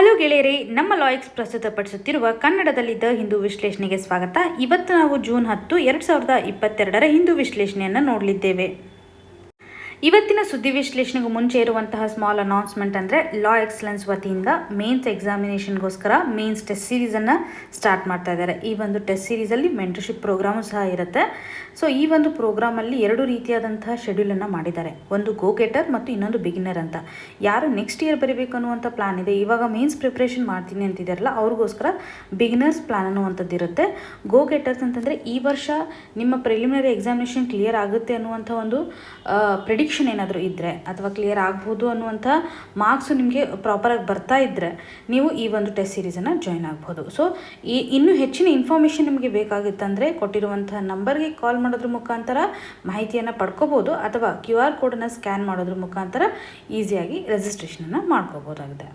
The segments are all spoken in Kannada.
ಹಲೋ ಗೆಳೆಯರೇ, ನಮ್ಮ ಲಾಯಕ್ಸ್ ಪ್ರಸ್ತುತಪಡಿಸುತ್ತಿರುವ ಕನ್ನಡದಲ್ಲಿ ದ ಹಿಂದೂ ವಿಶ್ಲೇಷಣೆಗೆ ಸ್ವಾಗತ. ಇವತ್ತು ನಾವು ಜೂನ್ 10, 2022 ಹಿಂದೂ ವಿಶ್ಲೇಷಣೆಯನ್ನು ನೋಡಲಿದ್ದೇವೆ. ಇವತ್ತಿನ ಸುದ್ದಿ ವಿಶ್ಲೇಷಣೆಗೂ ಮುಂಚೆ ಇರುವಂತಹ ಸ್ಮಾಲ್ ಅನೌನ್ಸ್ಮೆಂಟ್ ಅಂದರೆ ಲಾ ಎಕ್ಸಲೆನ್ಸ್ ವತಿಯಿಂದ ಮೇನ್ಸ್ ಎಕ್ಸಾಮಿನೇಷನ್ಗೋಸ್ಕರ ಮೇನ್ಸ್ ಟೆಸ್ಟ್ ಸೀರೀಸನ್ನು ಸ್ಟಾರ್ಟ್ ಮಾಡ್ತಾ ಇದ್ದಾರೆ. ಈ ಒಂದು ಟೆಸ್ಟ್ ಸೀರೀಸಲ್ಲಿ ಮೆಂಟರ್ಶಿಪ್ ಪ್ರೋಗ್ರಾಮು ಸಹ ಇರುತ್ತೆ. ಸೊ ಈ ಒಂದು ಪ್ರೋಗ್ರಾಮಲ್ಲಿ ಎರಡು ರೀತಿಯಾದಂತಹ ಶೆಡ್ಯೂಲನ್ನು ಮಾಡಿದ್ದಾರೆ. ಒಂದು ಗೋ ಗೆಟರ್ ಮತ್ತು ಇನ್ನೊಂದು ಬಿಗಿನರ್ ಅಂತ. ಯಾರು ನೆಕ್ಸ್ಟ್ ಇಯರ್ ಬರೀಬೇಕು ಅನ್ನುವಂಥ ಪ್ಲಾನ್ ಇದೆ, ಇವಾಗ ಮೇನ್ಸ್ ಪ್ರಿಪ್ರೇಷನ್ ಮಾಡ್ತೀನಿ ಅಂತಿದ್ದಾರಲ್ಲ ಅವ್ರಿಗೋಸ್ಕರ ಬಿಗಿನರ್ಸ್ ಪ್ಲಾನ್ ಅನ್ನುವಂಥದ್ದು ಇರುತ್ತೆ. ಗೋ ಗೆಟರ್ಸ್ ಅಂತಂದರೆ ಈ ವರ್ಷ ನಿಮ್ಮ ಪ್ರಿಲಿಮಿನರಿ ಎಕ್ಸಾಮಿನೇಷನ್ ಕ್ಲಿಯರ್ ಆಗುತ್ತೆ ಅನ್ನುವಂಥ ಒಂದು ಪ್ರಿಡಿಕ್ಷನ್ ಏನಾದರೂ ಇದ್ದರೆ ಅಥವಾ ಕ್ಲಿಯರ್ ಆಗ್ಬೋದು ಅನ್ನುವಂಥ ಮಾರ್ಕ್ಸು ನಿಮಗೆ ಪ್ರಾಪರಾಗಿ ಬರ್ತಾ ಇದ್ದರೆ ನೀವು ಈ ಒಂದು ಟೆಸ್ಟ್ ಸೀರೀಸನ್ನು ಜಾಯ್ನ್ ಆಗ್ಬೋದು. ಸೊ ಇನ್ನೂ ಹೆಚ್ಚಿನ ಇನ್ಫಾರ್ಮೇಷನ್ ನಿಮಗೆ ಬೇಕಾಗಿತ್ತಂದರೆ ಕೊಟ್ಟಿರುವಂಥ ನಂಬರ್ಗೆ ಕಾಲ್ ಮಾಡೋದ್ರ ಮುಖಾಂತರ ಮಾಹಿತಿಯನ್ನು ಪಡ್ಕೋಬೋದು ಅಥವಾ QR ಕೋಡನ್ನು ಸ್ಕ್ಯಾನ್ ಮಾಡೋದ್ರ ಮುಖಾಂತರ ಈಸಿಯಾಗಿ ರಿಜಿಸ್ಟ್ರೇಷನನ್ನು ಮಾಡ್ಕೋಬೋದಾಗಿದೆ.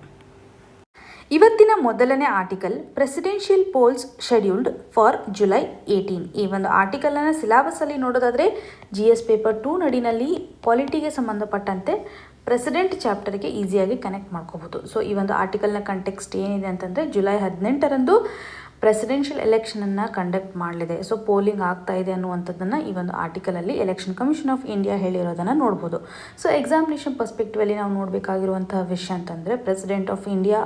ಇವತ್ತಿನ ಮೊದಲನೇ article presidential poles scheduled for July 18. ಈ ಒಂದು ಆರ್ಟಿಕಲನ್ನು ಸಿಲೆಬಸಲ್ಲಿ ನೋಡೋದಾದರೆ GS ಪೇಪರ್ 2 ನಡಿನಲ್ಲಿ ಪಾಲಿಟಿಗೆ ಸಂಬಂಧಪಟ್ಟಂತೆ ಪ್ರೆಸಿಡೆಂಟ್ ಚಾಪ್ಟರ್ಗೆ ಈಸಿಯಾಗಿ ಕನೆಕ್ಟ್ ಮಾಡ್ಕೋಬೋದು. ಸೊ ಈ ಒಂದು ಆರ್ಟಿಕಲ್ನ ಕಂಟೆಕ್ಸ್ಟ್ ಏನಿದೆ ಅಂತಂದರೆ ಜುಲೈ 18ರಂದು ಪ್ರೆಸಿಡೆನ್ಷಿಯಲ್ ಎಲೆಕ್ಷನನ್ನು ಕಂಡಕ್ಟ್ ಮಾಡಲಿದೆ. ಸೊ ಪೋಲಿಂಗ್ ಆಗ್ತಾ ಇದೆ ಅನ್ನುವಂಥದ್ದನ್ನು ಈ ಒಂದು ಆರ್ಟಿಕಲಲ್ಲಿ ಎಲೆಕ್ಷನ್ ಕಮಿಷನ್ ಆಫ್ ಇಂಡಿಯಾ ಹೇಳಿರೋದನ್ನು ನೋಡ್ಬೋದು. ಸೊ ಎಕ್ಸಾಮಿನೇಷನ್ ಪರ್ಸ್ಪೆಕ್ಟಿವಲ್ಲಿ ನಾವು ನೋಡಬೇಕಾಗಿರುವಂತಹ ವಿಷಯ ಅಂತಂದರೆ ಪ್ರೆಸಿಡೆಂಟ್ ಆಫ್ ಇಂಡಿಯಾ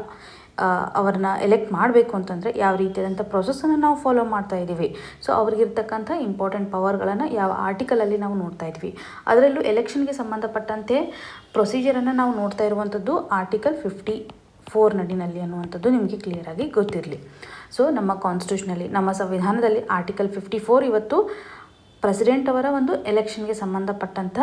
ಅವ್ರನ್ನ ಎಲೆಕ್ಟ್ ಮಾಡಬೇಕು ಅಂತಂದರೆ ಯಾವ ರೀತಿಯಾದಂಥ ಪ್ರೊಸೆಸನ್ನು ನಾವು ಫಾಲೋ ಮಾಡ್ತಾ ಇದ್ದೀವಿ. ಸೊ ಅವ್ರಿಗಿರ್ತಕ್ಕಂಥ ಇಂಪಾರ್ಟೆಂಟ್ ಪವರ್ಗಳನ್ನು ಯಾವ ಆರ್ಟಿಕಲಲ್ಲಿ ನಾವು ನೋಡ್ತಾ ಇದ್ವಿ. ಅದರಲ್ಲೂ ಎಲೆಕ್ಷನ್ಗೆ ಸಂಬಂಧಪಟ್ಟಂತೆ ಪ್ರೊಸೀಜರನ್ನು ನಾವು ನೋಡ್ತಾ ಇರುವಂಥದ್ದು ಆರ್ಟಿಕಲ್ 54 ನಡಿನಲ್ಲಿ ಅನ್ನುವಂಥದ್ದು ನಿಮಗೆ ಕ್ಲಿಯರಾಗಿ ಗೊತ್ತಿರಲಿ. ಸೊ ನಮ್ಮ ಕಾನ್ಸ್ಟಿಟ್ಯೂಷನಲ್ಲಿ, ನಮ್ಮ ಸಂವಿಧಾನದಲ್ಲಿ ಆರ್ಟಿಕಲ್ 54 ಇವತ್ತು ಪ್ರೆಸಿಡೆಂಟ್ ಅವರ ಒಂದು ಎಲೆಕ್ಷನ್ಗೆ ಸಂಬಂಧಪಟ್ಟಂಥ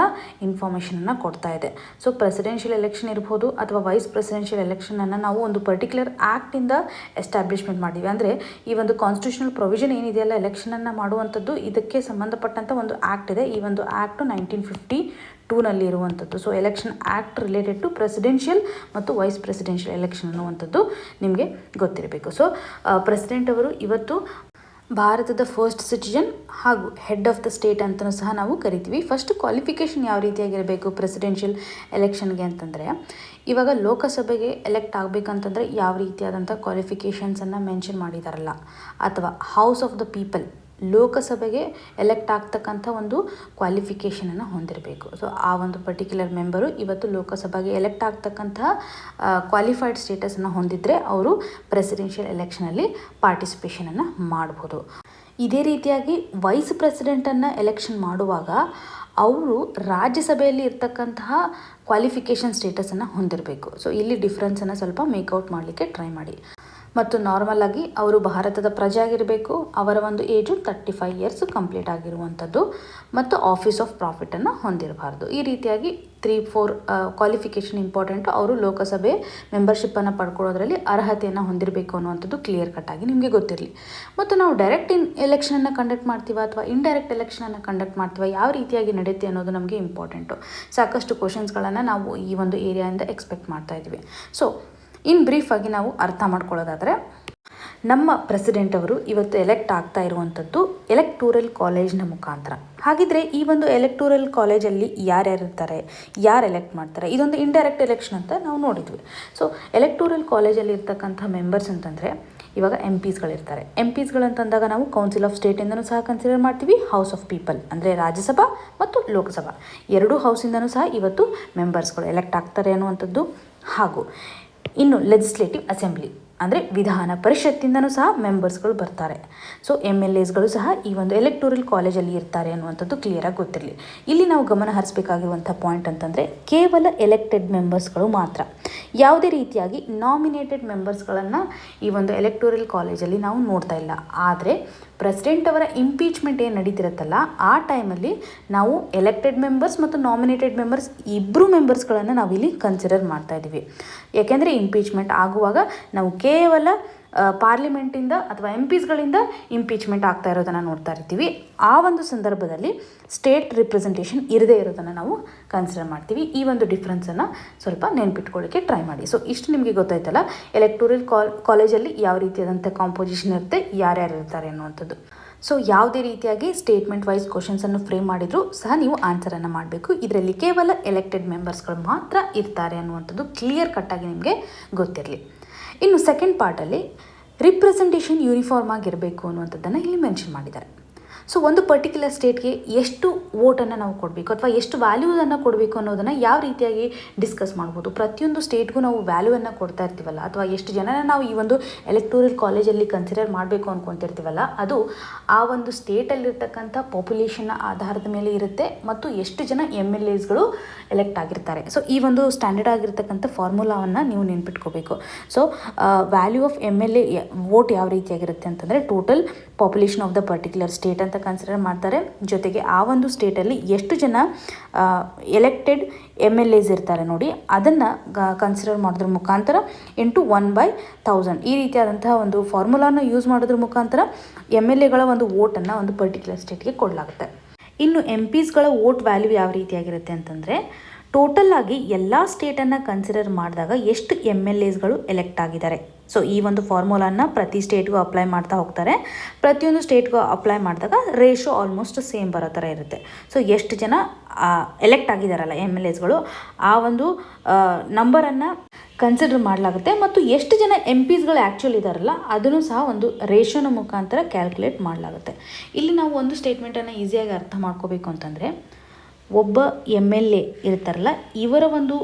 ಇನ್ಫಾರ್ಮೇಷನನ್ನು ಕೊಡ್ತಾ ಇದೆ. ಸೊ ಪ್ರೆಸಿಡೆನ್ಷಿಯಲ್ ಎಲೆಕ್ಷನ್ ಇರ್ಬೋದು ಅಥವಾ ವೈಸ್ ಪ್ರೆಸಿಡೆನ್ಷಿಯಲ್ ಎಲೆಕ್ಷನನ್ನು ನಾವು ಒಂದು ಪರ್ಟಿಕ್ಯುಲರ್ ಆ್ಯಕ್ಟಿಂದ ಎಸ್ಟಾಬ್ಲಿಷ್ಮೆಂಟ್ ಮಾಡಿದ್ವಿ. ಅಂದರೆ ಈ ಒಂದು ಕಾನ್ಸ್ಟಿಟ್ಯೂಷನಲ್ ಪ್ರೊವಿಷನ್ ಏನಿದೆಯಲ್ಲ ಎಲೆಕ್ಷನನ್ನು ಮಾಡುವಂಥದ್ದು, ಇದಕ್ಕೆ ಸಂಬಂಧಪಟ್ಟಂಥ ಒಂದು ಆ್ಯಕ್ಟ್ ಇದೆ. ಈ ಒಂದು ಆ್ಯಕ್ಟು 1952ನಲ್ಲಿ ಇರುವಂಥದ್ದು. So election act related to presidential ಮತ್ತು ವೈಸ್ ಪ್ರೆಸಿಡೆನ್ಷಿಯಲ್ ಎಲೆಕ್ಷನ್ ಅನ್ನುವಂಥದ್ದು ನಿಮಗೆ ಗೊತ್ತಿರಬೇಕು. ಸೊ ಪ್ರೆಸಿಡೆಂಟ್ ಅವರು ಇವತ್ತು ಭಾರತದ ಫಸ್ಟ್ ಸಿಟಿಜನ್ ಹಾಗೂ ಹೆಡ್ ಆಫ್ ದ ಸ್ಟೇಟ್ ಅಂತಲೂ ಸಹ ನಾವು ಕರಿತೀವಿ. ಫಸ್ಟ್ ಕ್ವಾಲಿಫಿಕೇಷನ್ ಯಾವ ರೀತಿಯಾಗಿರಬೇಕು ಪ್ರೆಸಿಡೆನ್ಷಿಯಲ್ ಎಲೆಕ್ಷನ್ಗೆ ಅಂತಂದರೆ, ಇವಾಗ ಲೋಕಸಭೆಗೆ ಎಲೆಕ್ಟ್ ಆಗಬೇಕಂತಂದರೆ ಯಾವ ರೀತಿಯಾದಂಥ ಕ್ವಾಲಿಫಿಕೇಷನ್ಸನ್ನು ಮೆನ್ಷನ್ ಮಾಡಿದಾರಲ್ಲ, ಅಥವಾ ಹೌಸ್ ಆಫ್ ದ ಪೀಪಲ್ ಲೋಕಸಭೆಗೆ ಎಲೆಕ್ಟ್ ಆಗ್ತಕ್ಕಂಥ ಒಂದು ಕ್ವಾಲಿಫಿಕೇಷನನ್ನು ಹೊಂದಿರಬೇಕು. ಸೊ ಆ ಒಂದು ಪರ್ಟಿಕ್ಯುಲರ್ ಮೆಂಬರು ಇವತ್ತು ಲೋಕಸಭೆಗೆ ಎಲೆಕ್ಟ್ ಆಗ್ತಕ್ಕಂಥ ಕ್ವಾಲಿಫೈಡ್ ಸ್ಟೇಟಸನ್ನು ಹೊಂದಿದರೆ ಅವರು ಪ್ರೆಸಿಡೆನ್ಷಿಯಲ್ ಎಲೆಕ್ಷನಲ್ಲಿ ಪಾರ್ಟಿಸಿಪೇಷನನ್ನು ಮಾಡ್ಬೋದು. ಇದೇ ರೀತಿಯಾಗಿ ವೈಸ್ ಪ್ರೆಸಿಡೆಂಟನ್ನು ಎಲೆಕ್ಷನ್ ಮಾಡುವಾಗ ಅವರು ರಾಜ್ಯಸಭೆಯಲ್ಲಿ ಇರ್ತಕ್ಕಂತಹ ಕ್ವಾಲಿಫಿಕೇಷನ್ ಸ್ಟೇಟಸನ್ನು ಹೊಂದಿರಬೇಕು. ಸೊ ಇಲ್ಲಿ ಡಿಫ್ರೆನ್ಸನ್ನು ಸ್ವಲ್ಪ ಮೇಕೌಟ್ ಮಾಡಲಿಕ್ಕೆ ಟ್ರೈ ಮಾಡಿ. ಮತ್ತು ನಾರ್ಮಲ್ ಆಗಿ ಅವರು ಭಾರತದ ಪ್ರಜೆ ಆಗಿರಬೇಕು, ಅವರ ಒಂದು ಏಜು 35 ಇಯರ್ಸ್ ಕಂಪ್ಲೀಟ್ ಆಗಿರುವಂಥದ್ದು, ಮತ್ತು ಆಫೀಸ್ ಆಫ್ ಪ್ರಾಫಿಟನ್ನು ಹೊಂದಿರಬಾರ್ದು. ಈ ರೀತಿಯಾಗಿ 3-4 ಕ್ವಾಲಿಫಿಕೇಷನ್ ಇಂಪಾರ್ಟೆಂಟು. ಅವರು ಲೋಕಸಭೆ ಮೆಂಬರ್ಶಿಪ್ಪನ್ನು ಪಡ್ಕೊಳ್ಳೋದ್ರಲ್ಲಿ ಅರ್ಹತೆಯನ್ನು ಹೊಂದಿರಬೇಕು ಅನ್ನುವಂಥದ್ದು ಕ್ಲಿಯರ್ ಕಟ್ಟಾಗಿ ನಿಮಗೆ ಗೊತ್ತಿರಲಿ. ಮತ್ತು ನಾವು ಡೈರೆಕ್ಟ್ ಎಲೆಕ್ಷನನ್ನು ಕಂಡಕ್ಟ್ ಮಾಡ್ತೀವ ಅಥವಾ ಇಂಡೈರೆಕ್ಟ್ ಎಲೆಕ್ಷನನ್ನು ಕಂಡಕ್ಟ್ ಮಾಡ್ತೀವ, ಯಾವ ರೀತಿಯಾಗಿ ನಡೆಯುತ್ತೆ ಅನ್ನೋದು ನಮಗೆ ಇಂಪಾರ್ಟೆಂಟು. ಸಾಕಷ್ಟು ಕ್ವಶನ್ಸ್ಗಳನ್ನು ನಾವು ಈ ಒಂದು ಏರಿಯಾಯಿಂದ ಎಕ್ಸ್ಪೆಕ್ಟ್ ಮಾಡ್ತಾ ಇದ್ದೀವಿ. ಸೊ ಇನ್ ಬ್ರೀಫಾಗಿ ನಾವು ಅರ್ಥ ಮಾಡ್ಕೊಳ್ಳೋದಾದರೆ, ನಮ್ಮ ಪ್ರೆಸಿಡೆಂಟ್ ಅವರು ಇವತ್ತು ಎಲೆಕ್ಟ್ ಆಗ್ತಾ ಇರುವಂಥದ್ದು ಎಲೆಕ್ಟೋರಲ್ ಕಾಲೇಜ್ನ ಮುಖಾಂತರ. ಹಾಗಿದ್ರೆ ಈ ಒಂದು ಎಲೆಕ್ಟೋರಲ್ ಕಾಲೇಜಲ್ಲಿ ಯಾರ್ಯಾರು ಇರ್ತಾರೆ, ಯಾರು ಎಲೆಕ್ಟ್ ಮಾಡ್ತಾರೆ, ಇದೊಂದು ಇಂಡೈರೆಕ್ಟ್ ಎಲೆಕ್ಷನ್ ಅಂತ ನಾವು ನೋಡಿದ್ವಿ. ಸೊ ಎಲೆಕ್ಟೋರಲ್ ಕಾಲೇಜಲ್ಲಿ ಇರ್ತಕ್ಕಂಥ ಮೆಂಬರ್ಸ್ ಅಂತಂದರೆ ಇವಾಗ MPಸ್ಗಳಿರ್ತಾರೆ. MPಸ್ಗಳಂತಂದಾಗ ನಾವು ಕೌನ್ಸಿಲ್ ಆಫ್ ಸ್ಟೇಟಿಂದನೂ ಸಹ ಕನ್ಸಿಡರ್ ಮಾಡ್ತೀವಿ, ಹೌಸ್ ಆಫ್ ಪೀಪಲ್ ಅಂದರೆ ರಾಜ್ಯಸಭಾ ಮತ್ತು ಲೋಕಸಭಾ ಎರಡೂ ಹೌಸಿಂದನೂ ಸಹ ಇವತ್ತು ಮೆಂಬರ್ಸ್ಗಳು ಎಲೆಕ್ಟ್ ಆಗ್ತಾರೆ ಅನ್ನುವಂಥದ್ದು. ಹಾಗೂ ಇನ್ನು ಲೆಜಿಸ್ಲೇಟಿವ್ ಅಸೆಂಬ್ಲಿ ಅಂದರೆ ವಿಧಾನ ಪರಿಷತ್ತಿಂದನೂ ಸಹ ಮೆಂಬರ್ಸ್ಗಳು ಬರ್ತಾರೆ. ಸೊ MLAಸ್ಗಳು ಸಹ ಈ ಒಂದು ಎಲೆಕ್ಟೋರಲ್ ಕಾಲೇಜಲ್ಲಿ ಇರ್ತಾರೆ ಅನ್ನುವಂಥದ್ದು ಕ್ಲಿಯರಾಗಿ ಗೊತ್ತಿರಲಿ. ಇಲ್ಲಿ ನಾವು ಗಮನ ಹರಿಸಬೇಕಾಗಿರುವಂಥ ಪಾಯಿಂಟ್ ಅಂತಂದರೆ ಕೇವಲ ಎಲೆಕ್ಟೆಡ್ ಮೆಂಬರ್ಸ್ಗಳು ಮಾತ್ರ. ಯಾವುದೇ ರೀತಿಯಾಗಿ ನಾಮಿನೇಟೆಡ್ ಮೆಂಬರ್ಸ್ಗಳನ್ನು ಈ ಒಂದು ಎಲೆಕ್ಟೋರಲ್ ಕಾಲೇಜಲ್ಲಿ ನಾವು ನೋಡ್ತಾ ಇಲ್ಲ. ಆದರೆ ಪ್ರೆಸಿಡೆಂಟ್ ಅವರ ಇಂಪೀಚ್ಮೆಂಟ್ ಏನು ನಡೀತಿರುತ್ತಲ್ಲ ಆ ಟೈಮಲ್ಲಿ ನಾವು ಎಲೆಕ್ಟೆಡ್ ಮೆಂಬರ್ಸ್ ಮತ್ತು ನಾಮಿನೇಟೆಡ್ ಮೆಂಬರ್ಸ್ ಇಬ್ಬರು ಮೆಂಬರ್ಸ್ಗಳನ್ನು ನಾವಿಲ್ಲಿ ಕನ್ಸಿಡರ್ ಮಾಡ್ತಾ ಇದ್ದೀವಿ. ಯಾಕೆಂದರೆ ಇಂಪೀಚ್ಮೆಂಟ್ ಆಗುವಾಗ ನಾವು ಕೇವಲ ಪಾರ್ಲಿಮೆಂಟಿಂದ ಅಥವಾ MPಸ್ಗಳಿಂದ ಇಂಪೀಚ್ಮೆಂಟ್ ಆಗ್ತಾ ಇರೋದನ್ನು ನೋಡ್ತಾ ಇರ್ತೀವಿ. ಆ ಒಂದು ಸಂದರ್ಭದಲ್ಲಿ ಸ್ಟೇಟ್ ರಿಪ್ರೆಸೆಂಟೇಷನ್ ಇರದೇ ಇರೋದನ್ನು ನಾವು ಕನ್ಸಿಡರ್ ಮಾಡ್ತೀವಿ. ಈ ಒಂದು ಡಿಫ್ರೆನ್ಸನ್ನು ಸ್ವಲ್ಪ ನೆನ್ಪಿಟ್ಕೊಳ್ಳಿಕ್ಕೆ ಟ್ರೈ ಮಾಡಿ. ಸೊ ಇಷ್ಟು ನಿಮಗೆ ಗೊತ್ತಾಯ್ತಲ್ಲ ಎಲೆಕ್ಟೋರಲ್ ಕಾಲೇಜಲ್ಲಿ ಯಾವ ರೀತಿಯಾದಂಥ ಕಾಂಪೋಸಿಷನ್ ಇರುತ್ತೆ, ಯಾರ್ಯಾರು ಇರ್ತಾರೆ ಅನ್ನುವಂಥದ್ದು. ಸೊ ಯಾವುದೇ ರೀತಿಯಾಗಿ ಸ್ಟೇಟ್ಮೆಂಟ್ ವೈಸ್ ಕ್ವಶನ್ಸನ್ನು ಫ್ರೇಮ್ ಮಾಡಿದರೂ ಸಹ ನೀವು ಆನ್ಸರನ್ನು ಮಾಡಬೇಕು. ಇದರಲ್ಲಿ ಕೇವಲ ಎಲೆಕ್ಟೆಡ್ ಮೆಂಬರ್ಸ್ಗಳು ಮಾತ್ರ ಇರ್ತಾರೆ ಅನ್ನುವಂಥದ್ದು ಕ್ಲಿಯರ್ ಕಟ್ಟಾಗಿ ನಿಮಗೆ ಗೊತ್ತಿರಲಿ. ಇನ್ನು ಸೆಕೆಂಡ್ ಪಾರ್ಟಲ್ಲಿ ರಿಪ್ರೆಸೆಂಟೇಷನ್ ಯೂನಿಫಾರ್ಮ್ ಆಗಿರಬೇಕು ಅನ್ನುವಂಥದ್ದನ್ನು ಇಲ್ಲಿ ಮೆನ್ಷನ್ ಮಾಡಿದ್ದಾರೆ. ಸೊ ಒಂದು ಪರ್ಟಿಕ್ಯುಲರ್ ಸ್ಟೇಟ್ಗೆ ಎಷ್ಟು ವೋಟನ್ನು ನಾವು ಕೊಡಬೇಕು ಅಥವಾ ಎಷ್ಟು ವ್ಯಾಲ್ಯೂವನ್ನು ಕೊಡಬೇಕು ಅನ್ನೋದನ್ನು ಯಾವ ರೀತಿಯಾಗಿ ಡಿಸ್ಕಸ್ ಮಾಡ್ಬೋದು. ಪ್ರತಿಯೊಂದು ಸ್ಟೇಟ್ಗೂ ನಾವು ವ್ಯಾಲ್ಯೂವನ್ನು ಕೊಡ್ತಾ ಇರ್ತೀವಲ್ಲ, ಅಥವಾ ಎಷ್ಟು ಜನನ ನಾವು ಈ ಒಂದು ಎಲೆಕ್ಟೋರಲ್ ಕಾಲೇಜಲ್ಲಿ ಕನ್ಸಿಡರ್ ಮಾಡಬೇಕು ಅಂದ್ಕೊತಿರ್ತೀವಲ್ಲ, ಅದು ಆ ಒಂದು ಸ್ಟೇಟಲ್ಲಿರ್ತಕ್ಕಂಥ ಪಾಪ್ಯುಲೇಷನ್ನ ಆಧಾರದ ಮೇಲೆ ಇರುತ್ತೆ ಮತ್ತು ಎಷ್ಟು ಜನ MLAsಗಳು ಎಲೆಕ್ಟ್ ಆಗಿರ್ತಾರೆ. ಸೊ ಈ ಒಂದು ಸ್ಟ್ಯಾಂಡರ್ಡ್ ಆಗಿರ್ತಕ್ಕಂಥ ಫಾರ್ಮುಲಾವನ್ನು ನೀವು ನೆನ್ಪಿಟ್ಕೋಬೇಕು. So value of MLA vote ಯಾವ ರೀತಿಯಾಗಿರುತ್ತೆ ಅಂತಂದರೆ total population of the particular state ಅಂತ ಕನ್ಸಿಡರ್ ಮಾಡ್ತಾರೆ. ಜೊತೆಗೆ ಆ ಒಂದು ಸ್ಟೇಟಲ್ಲಿ ಎಷ್ಟು ಜನ ಎಲೆಕ್ಟೆಡ್ MLAs ಇರ್ತಾರೆ ನೋಡಿ, ಅದನ್ನು ಕನ್ಸಿಡರ್ ಮಾಡೋದ್ರ ಮುಖಾಂತರ ಇಂಟು 1/1000 ಈ ರೀತಿಯಾದಂತಹ ಒಂದು ಫಾರ್ಮುಲಾನ ಯೂಸ್ ಮಾಡೋದ್ರ ಮುಖಾಂತರ MLAಗಳ ಒಂದು ವೋಟನ್ನು ಒಂದು ಪರ್ಟಿಕ್ಯುಲರ್ ಸ್ಟೇಟ್ಗೆ ಕೊಡಲಾಗುತ್ತೆ. ಇನ್ನು MPsಗಳ ವೋಟ್ ವ್ಯಾಲ್ಯೂ ಯಾವ ರೀತಿಯಾಗಿರುತ್ತೆ ಅಂತಂದರೆ ಟೋಟಲ್ ಆಗಿ ಎಲ್ಲ ಸ್ಟೇಟನ್ನು ಕನ್ಸಿಡರ್ ಮಾಡಿದಾಗ ಎಷ್ಟು MLAsಗಳು ಎಲೆಕ್ಟ್ ಆಗಿದ್ದಾರೆ. ಸೊ ಈ ಒಂದು ಫಾರ್ಮುಲಾನ ಪ್ರತಿ ಸ್ಟೇಟ್ಗೂ ಅಪ್ಲೈ ಮಾಡ್ತಾ ಹೋಗ್ತಾರೆ. ಪ್ರತಿಯೊಂದು ಸ್ಟೇಟ್ಗೂ ಅಪ್ಲೈ ಮಾಡಿದಾಗ ರೇಷೋ ಆಲ್ಮೋಸ್ಟ್ ಸೇಮ್ ಬರೋ ಥರ ಇರುತ್ತೆ. ಸೊ ಎಷ್ಟು ಜನ ಎಲೆಕ್ಟ್ ಆಗಿದ್ದಾರಲ್ಲ MLAsಗಳು, ಆ ಒಂದು ನಂಬರನ್ನು ಕನ್ಸಿಡರ್ ಮಾಡಲಾಗುತ್ತೆ ಮತ್ತು ಎಷ್ಟು ಜನ MPsಗಳು ಆ್ಯಕ್ಚುಲಿ ಇದ್ದಾರಲ್ಲ ಅದನ್ನು ಸಹ ಒಂದು ರೇಷೋನ ಮುಖಾಂತರ ಕ್ಯಾಲ್ಕುಲೇಟ್ ಮಾಡಲಾಗುತ್ತೆ. ಇಲ್ಲಿ ನಾವು ಒಂದು ಸ್ಟೇಟ್ಮೆಂಟನ್ನು ಈಸಿಯಾಗಿ ಅರ್ಥ ಮಾಡ್ಕೋಬೇಕು ಅಂತಂದರೆ, ಒಬ್ಬ MLA ಇರ್ತಾರಲ್ಲ, ಇವರ ಒಂದು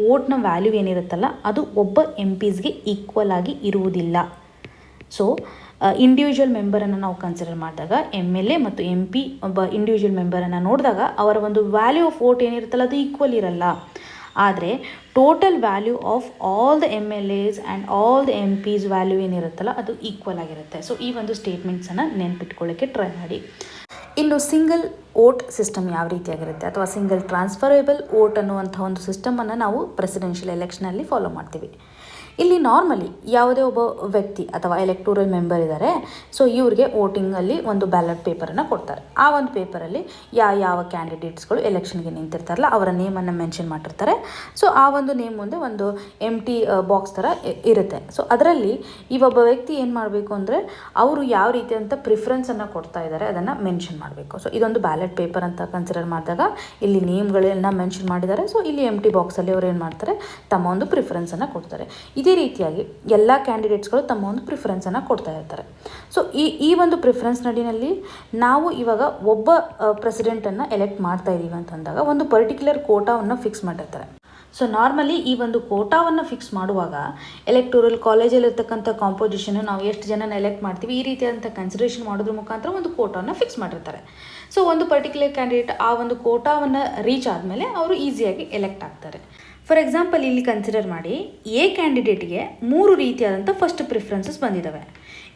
ವೋಟ್ನ ವ್ಯಾಲ್ಯೂ ಏನಿರುತ್ತಲ್ಲ ಅದು ಒಬ್ಬ MPsಗೆ ಈಕ್ವಲ್ ಆಗಿ ಇರುವುದಿಲ್ಲ. ಸೊ ಇಂಡಿವಿಜುವಲ್ ಮೆಂಬರನ್ನು ನಾವು ಕನ್ಸಿಡರ್ ಮಾಡಿದಾಗ MLA ಮತ್ತು MP ಒಬ್ಬ ಇಂಡಿವಿಜುವಲ್ ಮೆಂಬರನ್ನು ನೋಡಿದಾಗ ಅವರ ಒಂದು ವ್ಯಾಲ್ಯೂ ಆಫ್ ವೋಟ್ ಏನಿರುತ್ತಲ್ಲ ಅದು ಈಕ್ವಲ್ ಇರಲ್ಲ. ಆದರೆ total value of all the MLAs and all the MPs value ಏನಿರುತ್ತಲ್ಲ ಅದು ಈಕ್ವಲ್ ಆಗಿರುತ್ತೆ. ಸೊ ಈ ಒಂದು ಸ್ಟೇಟ್ಮೆಂಟ್ಸನ್ನು ನೆನ್ಪಿಟ್ಕೊಳ್ಳೋಕ್ಕೆ ಟ್ರೈ ಮಾಡಿ. ಇನ್ನು ಸಿಂಗಲ್ ವೋಟ್ ಸಿಸ್ಟಮ್ ಯಾವ ರೀತಿಯಾಗಿರುತ್ತೆ ಅಥವಾ ಸಿಂಗಲ್ ಟ್ರಾನ್ಸ್ಫರೇಬಲ್ ವೋಟ್ ಅನ್ನುವಂಥ ಒಂದು ಸಿಸ್ಟಮನ್ನು ನಾವು ಪ್ರೆಸಿಡೆನ್ಷಿಯಲ್ ಎಲೆಕ್ಷನಲ್ಲಿ ಫಾಲೋ ಮಾಡ್ತೀವಿ. ಇಲ್ಲಿ ನಾರ್ಮಲಿ ಯಾವುದೇ ಒಬ್ಬ ವ್ಯಕ್ತಿ ಅಥವಾ ಎಲೆಕ್ಟೋರಲ್ ಮೆಂಬರ್ ಇದ್ದಾರೆ, ಸೊ ಇವ್ರಿಗೆ ವೋಟಿಂಗಲ್ಲಿ ಒಂದು ಬ್ಯಾಲೆಟ್ ಪೇಪರನ್ನು ಕೊಡ್ತಾರೆ. ಆ ಒಂದು ಪೇಪರಲ್ಲಿ ಯಾವ ಕ್ಯಾಂಡಿಡೇಟ್ಸ್ಗಳು ಎಲೆಕ್ಷನ್ಗೆ ನಿಂತಿರ್ತಾರಲ್ಲ ಅವರ ನೇಮನ್ನು ಮೆನ್ಷನ್ ಮಾಡಿರ್ತಾರೆ. ಸೊ ಆ ಒಂದು ನೇಮ್ ಮುಂದೆ ಒಂದು ಎಂಟಿ ಬಾಕ್ಸ್ ಥರ ಇರುತ್ತೆ. ಸೊ ಅದರಲ್ಲಿ ಈ ಒಬ್ಬ ವ್ಯಕ್ತಿ ಏನು ಮಾಡಬೇಕು ಅಂದರೆ ಅವರು ಯಾವ ರೀತಿಯಂಥ ಪ್ರಿಫರೆನ್ಸನ್ನು ಕೊಡ್ತಾ ಇದ್ದಾರೆ ಅದನ್ನು ಮೆನ್ಷನ್ ಮಾಡಬೇಕು. ಸೊ ಇದೊಂದು ಬ್ಯಾಲೆಟ್ ಪೇಪರ್ ಅಂತ ಕನ್ಸಿಡರ್ ಮಾಡಿದಾಗ ಇಲ್ಲಿ ನೇಮ್ಗಳೆಲ್ಲ ಮೆನ್ಷನ್ ಮಾಡಿದ್ದಾರೆ. ಸೊ ಇಲ್ಲಿ ಎಂಟಿ ಬಾಕ್ಸಲ್ಲಿ ಅವ್ರು ಏನು ಮಾಡ್ತಾರೆ, ತಮ್ಮ ಒಂದು ಪ್ರಿಫರೆನ್ಸನ್ನು ಕೊಡ್ತಾರೆ. ಇದೇ ರೀತಿಯಾಗಿ ಎಲ್ಲ ಕ್ಯಾಂಡಿಡೇಟ್ಸ್ಗಳು ತಮ್ಮ ಒಂದು ಪ್ರಿಫರೆನ್ಸನ್ನು ಕೊಡ್ತಾ ಇರ್ತಾರೆ. ಸೊ ಈ ಒಂದು ಪ್ರಿಫರೆನ್ಸ್ ನಡಿನಲ್ಲಿ ನಾವು ಇವಾಗ ಒಬ್ಬ ಪ್ರೆಸಿಡೆಂಟನ್ನು ಎಲೆಕ್ಟ್ ಮಾಡ್ತಾ ಇದ್ದೀವಿ ಅಂತಂದಾಗ ಒಂದು ಪರ್ಟಿಕ್ಯುಲರ್ ಕೋಟಾವನ್ನು ಫಿಕ್ಸ್ ಮಾಡಿರ್ತಾರೆ. ಸೊ ನಾರ್ಮಲಿ ಈ ಒಂದು ಕೋಟಾವನ್ನು ಫಿಕ್ಸ್ ಮಾಡುವಾಗ ಎಲೆಕ್ಟೋರಲ್ ಕಾಲೇಜಲ್ಲಿರ್ತಕ್ಕಂಥ ಕಾಂಪೋಸಿಷನ್ನು ನಾವು ಎಷ್ಟು ಜನನ ಎಲೆಕ್ಟ್ ಮಾಡ್ತೀವಿ ಈ ರೀತಿಯಾದಂಥ ಕನ್ಸಿಡರೇಷನ್ ಮಾಡೋದ್ರ ಮುಖಾಂತರ ಒಂದು ಕೋಟಾವನ್ನು ಫಿಕ್ಸ್ ಮಾಡಿರ್ತಾರೆ. ಸೊ ಒಂದು ಪರ್ಟಿಕ್ಯುಲರ್ ಕ್ಯಾಂಡಿಡೇಟ್ ಆ ಒಂದು ಕೋಟಾವನ್ನು ರೀಚ್ ಆದಮೇಲೆ ಅವರು ಈಸಿಯಾಗಿ ಎಲೆಕ್ಟ್ ಆಗ್ತಾರೆ. ಫಾರ್ ಎಕ್ಸಾಂಪಲ್ ಇಲ್ಲಿ ಕನ್ಸಿಡರ್ ಮಾಡಿ, ಎ ಕ್ಯಾಂಡಿಡೇಟ್ಗೆ 3 ರೀತಿಯಾದಂಥ ಫಸ್ಟ್ ಪ್ರಿಫರೆನ್ಸಸ್ ಬಂದಿದ್ದಾವೆ.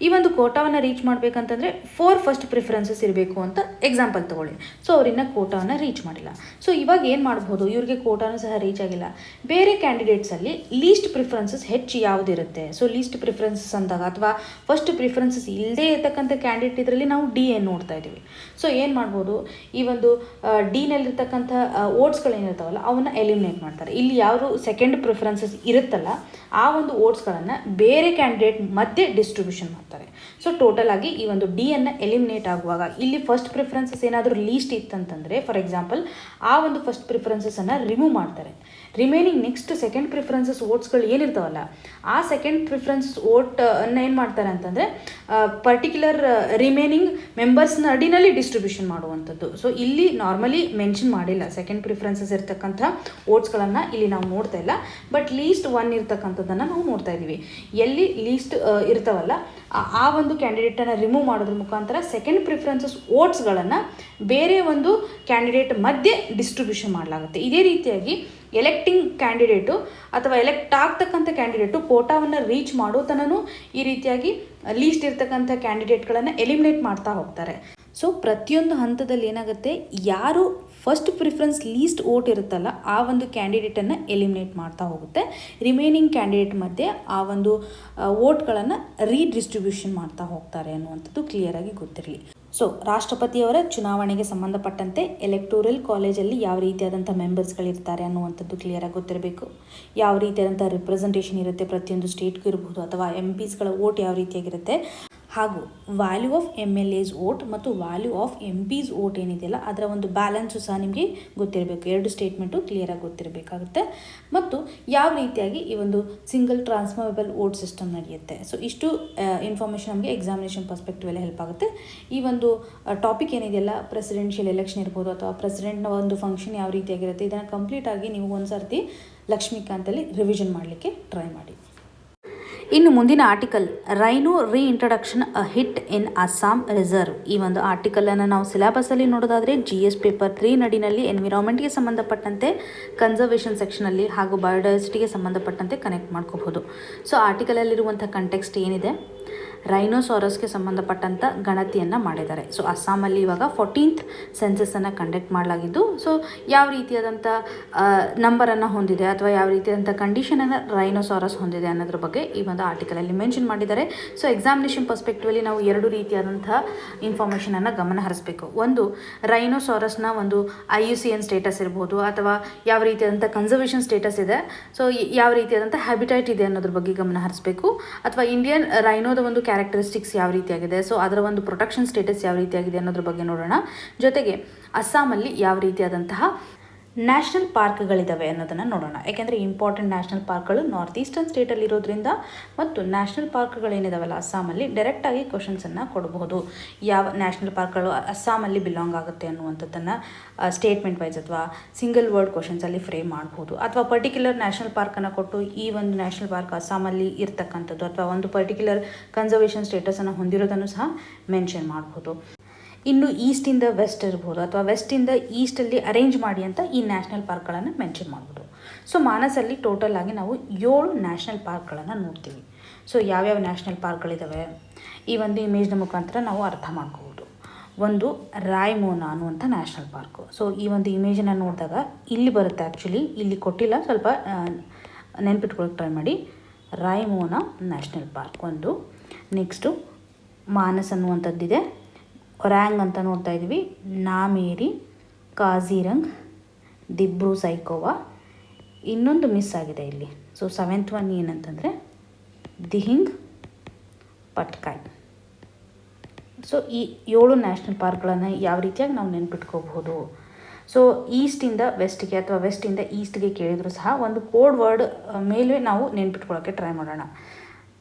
ಈ ಒಂದು ಕೋಟಾವನ್ನು ರೀಚ್ ಮಾಡಬೇಕಂತಂದರೆ 4 ಫಸ್ಟ್ ಪ್ರಿಫರೆನ್ಸಸ್ ಇರಬೇಕು ಅಂತ ಎಕ್ಸಾಂಪಲ್ ತೊಗೊಳ್ಳಿ. ಸೊ ಅವರಿನ್ನ ಕೋಟಾವನ್ನು ರೀಚ್ ಮಾಡಿಲ್ಲ. ಸೊ ಇವಾಗ ಏನು ಮಾಡ್ಬೋದು, ಇವ್ರಿಗೆ ಕೋಟಾನು ಸಹ ರೀಚ್ ಆಗಿಲ್ಲ. ಬೇರೆ ಕ್ಯಾಂಡಿಡೇಟ್ಸಲ್ಲಿ ಲೀಸ್ಟ್ ಪ್ರಿಫರೆನ್ಸಸ್ ಹೆಚ್ಚು ಯಾವುದಿರುತ್ತೆ. ಸೊ ಲೀಸ್ಟ್ ಪ್ರಿಫರೆನ್ಸಸ್ ಅಂದಾಗ ಅಥವಾ ಫಸ್ಟ್ ಪ್ರಿಫರೆನ್ಸಸ್ ಇಲ್ಲದೇ ಇರತಕ್ಕಂಥ ಕ್ಯಾಂಡಿಡೇಟ್ ಇದರಲ್ಲಿ ನಾವು ಡಿ ಏನು ನೋಡ್ತಾ ಇದ್ದೀವಿ. ಸೊ ಏನು ಮಾಡ್ಬೋದು, ಈ ಒಂದು ಡಿನಲ್ಲಿರ್ತಕ್ಕಂಥ ವೋಟ್ಸ್ಗಳೇನಿರ್ತಾವಲ್ಲ ಅವನ್ನ ಎಲಿಮಿನೇಟ್ ಮಾಡ್ತಾರೆ. ಇಲ್ಲಿ ಯಾರು ಸೆಕೆಂಡ್ ಪ್ರಿಫರೆನ್ಸಸ್ ಇರುತ್ತಲ್ಲ ಆ ಒಂದು ವೋಟ್ಸ್ಗಳನ್ನು ಬೇರೆ ಕ್ಯಾಂಡಿಡೇಟ್ ಮಧ್ಯೆ ಡಿಸ್ಟ್ರಿಬ್ಯೂಷನ್ ಮಾಡ್ತಾರೆ. ಸೊ ಟೋಟಲ್ ಆಗಿ ಈ ಒಂದು ಡಿ ಅನ್ನು ಎಲಿಮಿನೇಟ್ ಆಗುವಾಗ ಇಲ್ಲಿ ಫಸ್ಟ್ ಪ್ರಿಫರೆನ್ಸಸ್ ಏನಾದರೂ ಲೀಸ್ಟ್ ಇತ್ತಂತಂದರೆ ಫಾರ್ ಎಕ್ಸಾಂಪಲ್ ಆ ಒಂದು ಫಸ್ಟ್ ಪ್ರಿಫರೆನ್ಸಸನ್ನು ರಿಮೂವ್ ಮಾಡ್ತಾರೆ. ರಿಮೈನಿಂಗ್ ನೆಕ್ಸ್ಟ್ ಸೆಕೆಂಡ್ ಪ್ರಿಫರೆನ್ಸಸ್ ವೋಟ್ಸ್ಗಳು ಏನಿರ್ತಾವಲ್ಲ ಆ ಸೆಕೆಂಡ್ ಪ್ರಿಫರೆನ್ಸಸ್ ವೋಟ್ ಅನ್ನು ಏನು ಮಾಡ್ತಾರೆ ಅಂತಂದರೆ ಪರ್ಟಿಕ್ಯುಲರ್ ರಿಮೈನಿಂಗ್ ಮೆಂಬರ್ಸ್ನ ಅಡಿನಲ್ಲಿ ಡಿಸ್ಟ್ರಿಬ್ಯೂಷನ್ ಮಾಡುವಂಥದ್ದು. ಸೊ ಇಲ್ಲಿ ನಾರ್ಮಲಿ ಮೆನ್ಷನ್ ಮಾಡಿಲ್ಲ ಸೆಕೆಂಡ್ ಪ್ರಿಫರೆನ್ಸಸ್ ಇರ್ತಕ್ಕಂಥ ವೋಟ್ಸ್ಗಳನ್ನು ಇಲ್ಲಿ ನಾವು ನೋಡ್ತಾ ಇಲ್ಲ. ಬಟ್ ಲೀಸ್ಟ್ 1 ಇರ್ತಕ್ಕಂಥದ್ದನ್ನು ನಾವು ನೋಡ್ತಾ ಇದ್ದೀವಿ. ಎಲ್ಲಿ ಲೀಸ್ಟ್ ಇರ್ತಾವಲ್ಲ ಆ ಒಂದು ಕ್ಯಾಂಡಿಡೇಟನ್ನು ರಿಮೂವ್ ಮಾಡೋದ್ರ ಮುಖಾಂತರ ಸೆಕೆಂಡ್ ಪ್ರಿಫರೆನ್ಸಸ್ ವೋಟ್ಸ್ಗಳನ್ನು ಬೇರೆ ಒಂದು ಕ್ಯಾಂಡಿಡೇಟ್ ಮಧ್ಯೆ ಡಿಸ್ಟ್ರಿಬ್ಯೂಷನ್ ಮಾಡಲಾಗುತ್ತೆ. ಇದೇ ರೀತಿಯಾಗಿ ಎಲೆಕ್ಟಿಂಗ್ ಕ್ಯಾಂಡಿಡೇಟು ಅಥವಾ ಎಲೆಕ್ಟ್ ಆಗ್ತಕ್ಕಂಥ ಕ್ಯಾಂಡಿಡೇಟು ಕೋಟಾವನ್ನು ರೀಚ್ ಮಾಡೋ ತನೂ ಈ ರೀತಿಯಾಗಿ ಲೀಸ್ಟ್ ಇರ್ತಕ್ಕಂಥ ಕ್ಯಾಂಡಿಡೇಟ್ಗಳನ್ನು ಎಲಿಮಿನೇಟ್ ಮಾಡ್ತಾ ಹೋಗ್ತಾರೆ. ಸೊ ಪ್ರತಿಯೊಂದು ಹಂತದಲ್ಲಿ ಏನಾಗುತ್ತೆ, ಯಾರು ಫಸ್ಟ್ ಪ್ರಿಫರೆನ್ಸ್ ಲೀಸ್ಟ್ ವೋಟ್ ಇರುತ್ತಲ್ಲ ಆ ಒಂದು ಕ್ಯಾಂಡಿಡೇಟನ್ನು ಎಲಿಮಿನೇಟ್ ಮಾಡ್ತಾ ಹೋಗುತ್ತೆ. ರಿಮೈನಿಂಗ್ ಕ್ಯಾಂಡಿಡೇಟ್ ಮಧ್ಯೆ ಆ ಒಂದು ವೋಟ್ಗಳನ್ನು ರೀಡಿಸ್ಟ್ರಿಬ್ಯೂಷನ್ ಮಾಡ್ತಾ ಹೋಗ್ತಾರೆ ಅನ್ನುವಂಥದ್ದು ಕ್ಲಿಯರಾಗಿ ಗೊತ್ತಿರಲಿ. ಸೊ ರಾಷ್ಟ್ರಪತಿಯವರ ಚುನಾವಣೆಗೆ ಸಂಬಂಧಪಟ್ಟಂತೆ ಎಲೆಕ್ಟೋರಲ್ ಕಾಲೇಜಲ್ಲಿ ಯಾವ ರೀತಿಯಾದಂಥ ಮೆಂಬರ್ಸ್ಗಳಿರ್ತಾರೆ ಅನ್ನುವಂಥದ್ದು ಕ್ಲಿಯರಾಗಿ ಗೊತ್ತಿರಬೇಕು. ಯಾವ ರೀತಿಯಾದಂಥ ರಿಪ್ರೆಸೆಂಟೇಷನ್ ಇರುತ್ತೆ ಪ್ರತಿಯೊಂದು ಸ್ಟೇಟ್ಗೂ ಇರ್ಬೋದು ಅಥವಾ MPsಗಳ ವೋಟ್ ಯಾವ ರೀತಿಯಾಗಿರುತ್ತೆ ಹಾಗೂ ವ್ಯಾಲ್ಯೂ ಆಫ್ MLA's ವೋಟ್ ಮತ್ತು ವ್ಯಾಲ್ಯೂ ಆಫ್ MP's ವೋಟ್ ಏನಿದೆಯಲ್ಲ ಅದರ ಒಂದು ಬ್ಯಾಲೆನ್ಸು ಸಹ ನಿಮಗೆ ಗೊತ್ತಿರಬೇಕು. ಎರಡು ಸ್ಟೇಟ್ಮೆಂಟು ಕ್ಲಿಯರಾಗಿ ಗೊತ್ತಿರಬೇಕಾಗುತ್ತೆ. ಮತ್ತು ಯಾವ ರೀತಿಯಾಗಿ ಈ ಒಂದು ಸಿಂಗಲ್ ಟ್ರಾನ್ಸ್ಫರಬಲ್ ವೋಟ್ ಸಿಸ್ಟಮ್ ನಡೆಯುತ್ತೆ. ಸೊ ಇಷ್ಟು ಇನ್ಫಾರ್ಮೇಷನ್ ನಮಗೆ ಎಕ್ಸಾಮಿನೇಷನ್ ಪರ್ಸ್ಪೆಕ್ಟಿವಲ್ಲಿ ಹೆಲ್ಪ್ ಆಗುತ್ತೆ. ಈ ಒಂದು ಟಾಪಿಕ್ ಏನಿದೆಯಲ್ಲ ಪ್ರೆಸಿಡೆನ್ಷಿಯಲ್ ಎಲೆಕ್ಷನ್ ಇರ್ಬೋದು ಅಥವಾ ಪ್ರೆಸಿಡೆಂಟ್ನ ಒಂದು ಫಂಕ್ಷನ್ ಯಾವ ರೀತಿಯಾಗಿರುತ್ತೆ ಇದನ್ನು ಕಂಪ್ಲೀಟಾಗಿ ನೀವು ಒಂದು ಸರ್ತಿ ಲಕ್ಷ್ಮೀಕಾಂತಲ್ಲಿ ರಿವಿಷನ್ ಮಾಡಲಿಕ್ಕೆ ಟ್ರೈ ಮಾಡಿ. ಇನ್ನು ಮುಂದಿನ article rhino reintroduction a hit in Assam reserve. ಈ ಒಂದು ಆರ್ಟಿಕಲನ್ನು ನಾವು ಸಿಲೆಬಸಲ್ಲಿ ನೋಡೋದಾದರೆ GS ಪೇಪರ್ 3 ನಡಿನಲ್ಲಿ ಎನ್ವಿರಾನ್ಮೆಂಟ್ಗೆ ಸಂಬಂಧಪಟ್ಟಂತೆ ಕನ್ಸರ್ವೇಷನ್ ಸೆಕ್ಷನಲ್ಲಿ ಹಾಗೂ ಬಯೋಡೈವರ್ಸಿಟಿಗೆ ಸಂಬಂಧಪಟ್ಟಂತೆ ಕನೆಕ್ಟ್ ಮಾಡ್ಕೋಬಹುದು. ಸೊ ಆರ್ಟಿಕಲಲ್ಲಿರುವಂಥ ಕಂಟೆಕ್ಸ್ಟ್ ಏನಿದೆ, ರೈನೋಸಾರಸ್ಗೆ ಸಂಬಂಧಪಟ್ಟಂಥ ಗಣತಿಯನ್ನು ಮಾಡಿದ್ದಾರೆ. ಸೊ ಅಸ್ಸಾಮಲ್ಲಿ ಇವಾಗ 14th ಸೆನ್ಸಸ್ಸನ್ನು ಕಂಡಕ್ಟ್ ಮಾಡಲಾಗಿದ್ದು, ಸೊ ಯಾವ ರೀತಿಯಾದಂಥ ನಂಬರನ್ನು ಹೊಂದಿದೆ ಅಥವಾ ಯಾವ ರೀತಿಯಾದಂಥ ಕಂಡೀಷನನ್ನು ರೈನೋಸಾರಸ್ ಹೊಂದಿದೆ ಅನ್ನೋದ್ರ ಬಗ್ಗೆ ಈ ಒಂದು ಆರ್ಟಿಕಲಲ್ಲಿ ಮೆನ್ಷನ್ ಮಾಡಿದ್ದಾರೆ. ಸೊ ಎಕ್ಸಾಮಿನೇಷನ್ ಪರ್ಸ್ಪೆಕ್ಟಿವಲ್ಲಿ ನಾವು ಎರಡು ರೀತಿಯಾದಂಥ ಇನ್ಫಾರ್ಮೇಷನನ್ನು ಗಮನ ಹರಿಸಬೇಕು. ಒಂದು ರೈನೋಸಾರಸ್ನ ಒಂದು IUCN ಸ್ಟೇಟಸ್ ಇರ್ಬೋದು ಅಥವಾ ಯಾವ ರೀತಿಯಾದಂಥ ಕನ್ಸರ್ವೇಷನ್ ಸ್ಟೇಟಸ್ ಇದೆ, ಸೊ ಯಾವ ರೀತಿಯಾದಂಥ ಹ್ಯಾಬಿಟೈಟ್ ಇದೆ ಅನ್ನೋದ್ರ ಬಗ್ಗೆ ಗಮನ ಹರಿಸಬೇಕು. ಅಥವಾ ಇಂಡಿಯನ್ ರೈನೋದ ಒಂದು ಕ್ಯಾರೆಕ್ಟರಿಸ್ಟಿಕ್ಸ್ ಯಾವ ರೀತಿಯಾಗಿದೆ, ಸೊ ಅದರ ಒಂದು ಪ್ರೊಟೆಕ್ಷನ್ ಸ್ಟೇಟಸ್ ಯಾವ ರೀತಿಯಾಗಿದೆ ಅನ್ನೋದ್ರ ಬಗ್ಗೆ ನೋಡೋಣ. ಜೊತೆಗೆ ಅಸ್ಸಾಮಲ್ಲಿ ಯಾವ ರೀತಿಯಾದಂತಹ ನ್ಯಾಷನಲ್ ಪಾರ್ಕ್ಗಳಿದ್ದಾವೆ ಅನ್ನೋದನ್ನು ನೋಡೋಣ. ಯಾಕೆಂದರೆ ಇಂಪಾರ್ಟೆಂಟ್ ನ್ಯಾಷನಲ್ ಪಾರ್ಕ್ಗಳು ನಾರ್ತ್ ಈಸ್ಟರ್ನ್ ಸ್ಟೇಟಲ್ಲಿರೋದ್ರಿಂದ ಮತ್ತು ನ್ಯಾಷನಲ್ ಪಾರ್ಕ್ಗಳೇನಿದಾವಲ್ಲ ಅಸ್ಸಾಮಲ್ಲಿ ಡೈರೆಕ್ಟಾಗಿ ಕ್ವಶನ್ಸನ್ನು ಕೊಡಬಹುದು. ಯಾವ ನ್ಯಾಷನಲ್ ಪಾರ್ಕ್ಗಳು ಅಸ್ಸಾಮಲ್ಲಿ ಬಿಲಾಂಗ್ ಆಗುತ್ತೆ ಅನ್ನುವಂಥದ್ದನ್ನು ಸ್ಟೇಟ್ಮೆಂಟ್ ವೈಸ್ ಅಥವಾ ಸಿಂಗಲ್ ವರ್ಡ್ ಕ್ವಶನ್ಸಲ್ಲಿ ಫ್ರೇಮ್ ಮಾಡ್ಬೋದು. ಅಥವಾ ಪರ್ಟಿಕ್ಯುಲರ್ ನ್ಯಾಷನಲ್ ಪಾರ್ಕನ್ನು ಕೊಟ್ಟು ಈ ಒಂದು ನ್ಯಾಷನಲ್ ಪಾರ್ಕ್ ಅಸ್ಸಾಮಲ್ಲಿ ಇರ್ತಕ್ಕಂಥದ್ದು ಅಥವಾ ಒಂದು ಪರ್ಟಿಕ್ಯುಲರ್ ಕನ್ಸರ್ವೇಷನ್ ಸ್ಟೇಟಸನ್ನು ಹೊಂದಿರೋದನ್ನು ಸಹ ಮೆನ್ಷನ್ ಮಾಡ್ಬೋದು. ಇನ್ನು ಈಸ್ಟಿಂದ ವೆಸ್ಟ್ ಇರ್ಬೋದು ಅಥವಾ ವೆಸ್ಟಿಂದ ಈಸ್ಟಲ್ಲಿ ಅರೇಂಜ್ ಮಾಡಿ ಅಂತ ಈ ನ್ಯಾಷನಲ್ ಪಾರ್ಕ್ಗಳನ್ನು ಮೆನ್ಷನ್ ಮಾಡ್ಬೋದು. ಸೊ ಮಾನಸಲ್ಲಿ ಟೋಟಲ್ ಆಗಿ ನಾವು 7 ನ್ಯಾಷನಲ್ ಪಾರ್ಕ್ಗಳನ್ನು ನೋಡ್ತೀವಿ. ಸೊ ಯಾವ್ಯಾವ ನ್ಯಾಷನಲ್ ಪಾರ್ಕ್ಗಳಿದ್ದಾವೆ ಈ ಒಂದು ಇಮೇಜ್ನ ಮುಖಾಂತರ ನಾವು ಅರ್ಥ ಮಾಡ್ಕೋಬೋದು. ಒಂದು ರಾಯ್ಮೋನಾ ಅನ್ನುವಂಥ ನ್ಯಾಷನಲ್ ಪಾರ್ಕು. ಸೊ ಈ ಒಂದು ಇಮೇಜನ್ನು ನೋಡಿದಾಗ ಇಲ್ಲಿ ಬರುತ್ತೆ, ಆ್ಯಕ್ಚುಲಿ ಇಲ್ಲಿ ಕೊಟ್ಟಿಲ್ಲ, ಸ್ವಲ್ಪ ನೆನ್ಪಿಟ್ಕೊಳ್ಳೋಕೆ ಟ್ರೈ ಮಾಡಿ. ರಾಯ್ಮೋನಾ ನ್ಯಾಷನಲ್ ಪಾರ್ಕ್ ಒಂದು. ನೆಕ್ಸ್ಟು ಮಾನಸ್ ಅನ್ನುವಂಥದ್ದಿದೆ. ಒರ್ಯಾಂಗ್ ಅಂತ ನೋಡ್ತಾ ಇದ್ದೀವಿ. ನಾಮೇರಿ, ಕಾಜಿರಂಗ್, ದಿಬ್ರು ಸೈಕೋವಾ. ಇನ್ನೊಂದು ಮಿಸ್ ಆಗಿದೆ ಇಲ್ಲಿ. ಸೊ 7th ಒನ್ ಏನಂತಂದರೆ ದಿಹಿಂಗ್ ಪಟ್ಕಾಯ್. ಸೊ ಈ 7 ನ್ಯಾಷನಲ್ ಪಾರ್ಕ್ಗಳನ್ನು ಯಾವ ರೀತಿಯಾಗಿ ನಾವು ನೆನ್ಪಿಟ್ಕೋಬಹುದು. ಸೊ ಈಸ್ಟಿಂದ ವೆಸ್ಟ್ಗೆ ಅಥವಾ ವೆಸ್ಟಿಂದ ಈಸ್ಟ್ಗೆ ಕೇಳಿದರೂ ಸಹ ಒಂದು ಕೋಡ್ ವರ್ಡ್ ಮೇಲೆ ನಾವು ನೆನ್ಪಿಟ್ಕೊಳ್ಳೋಕ್ಕೆ ಟ್ರೈ ಮಾಡೋಣ.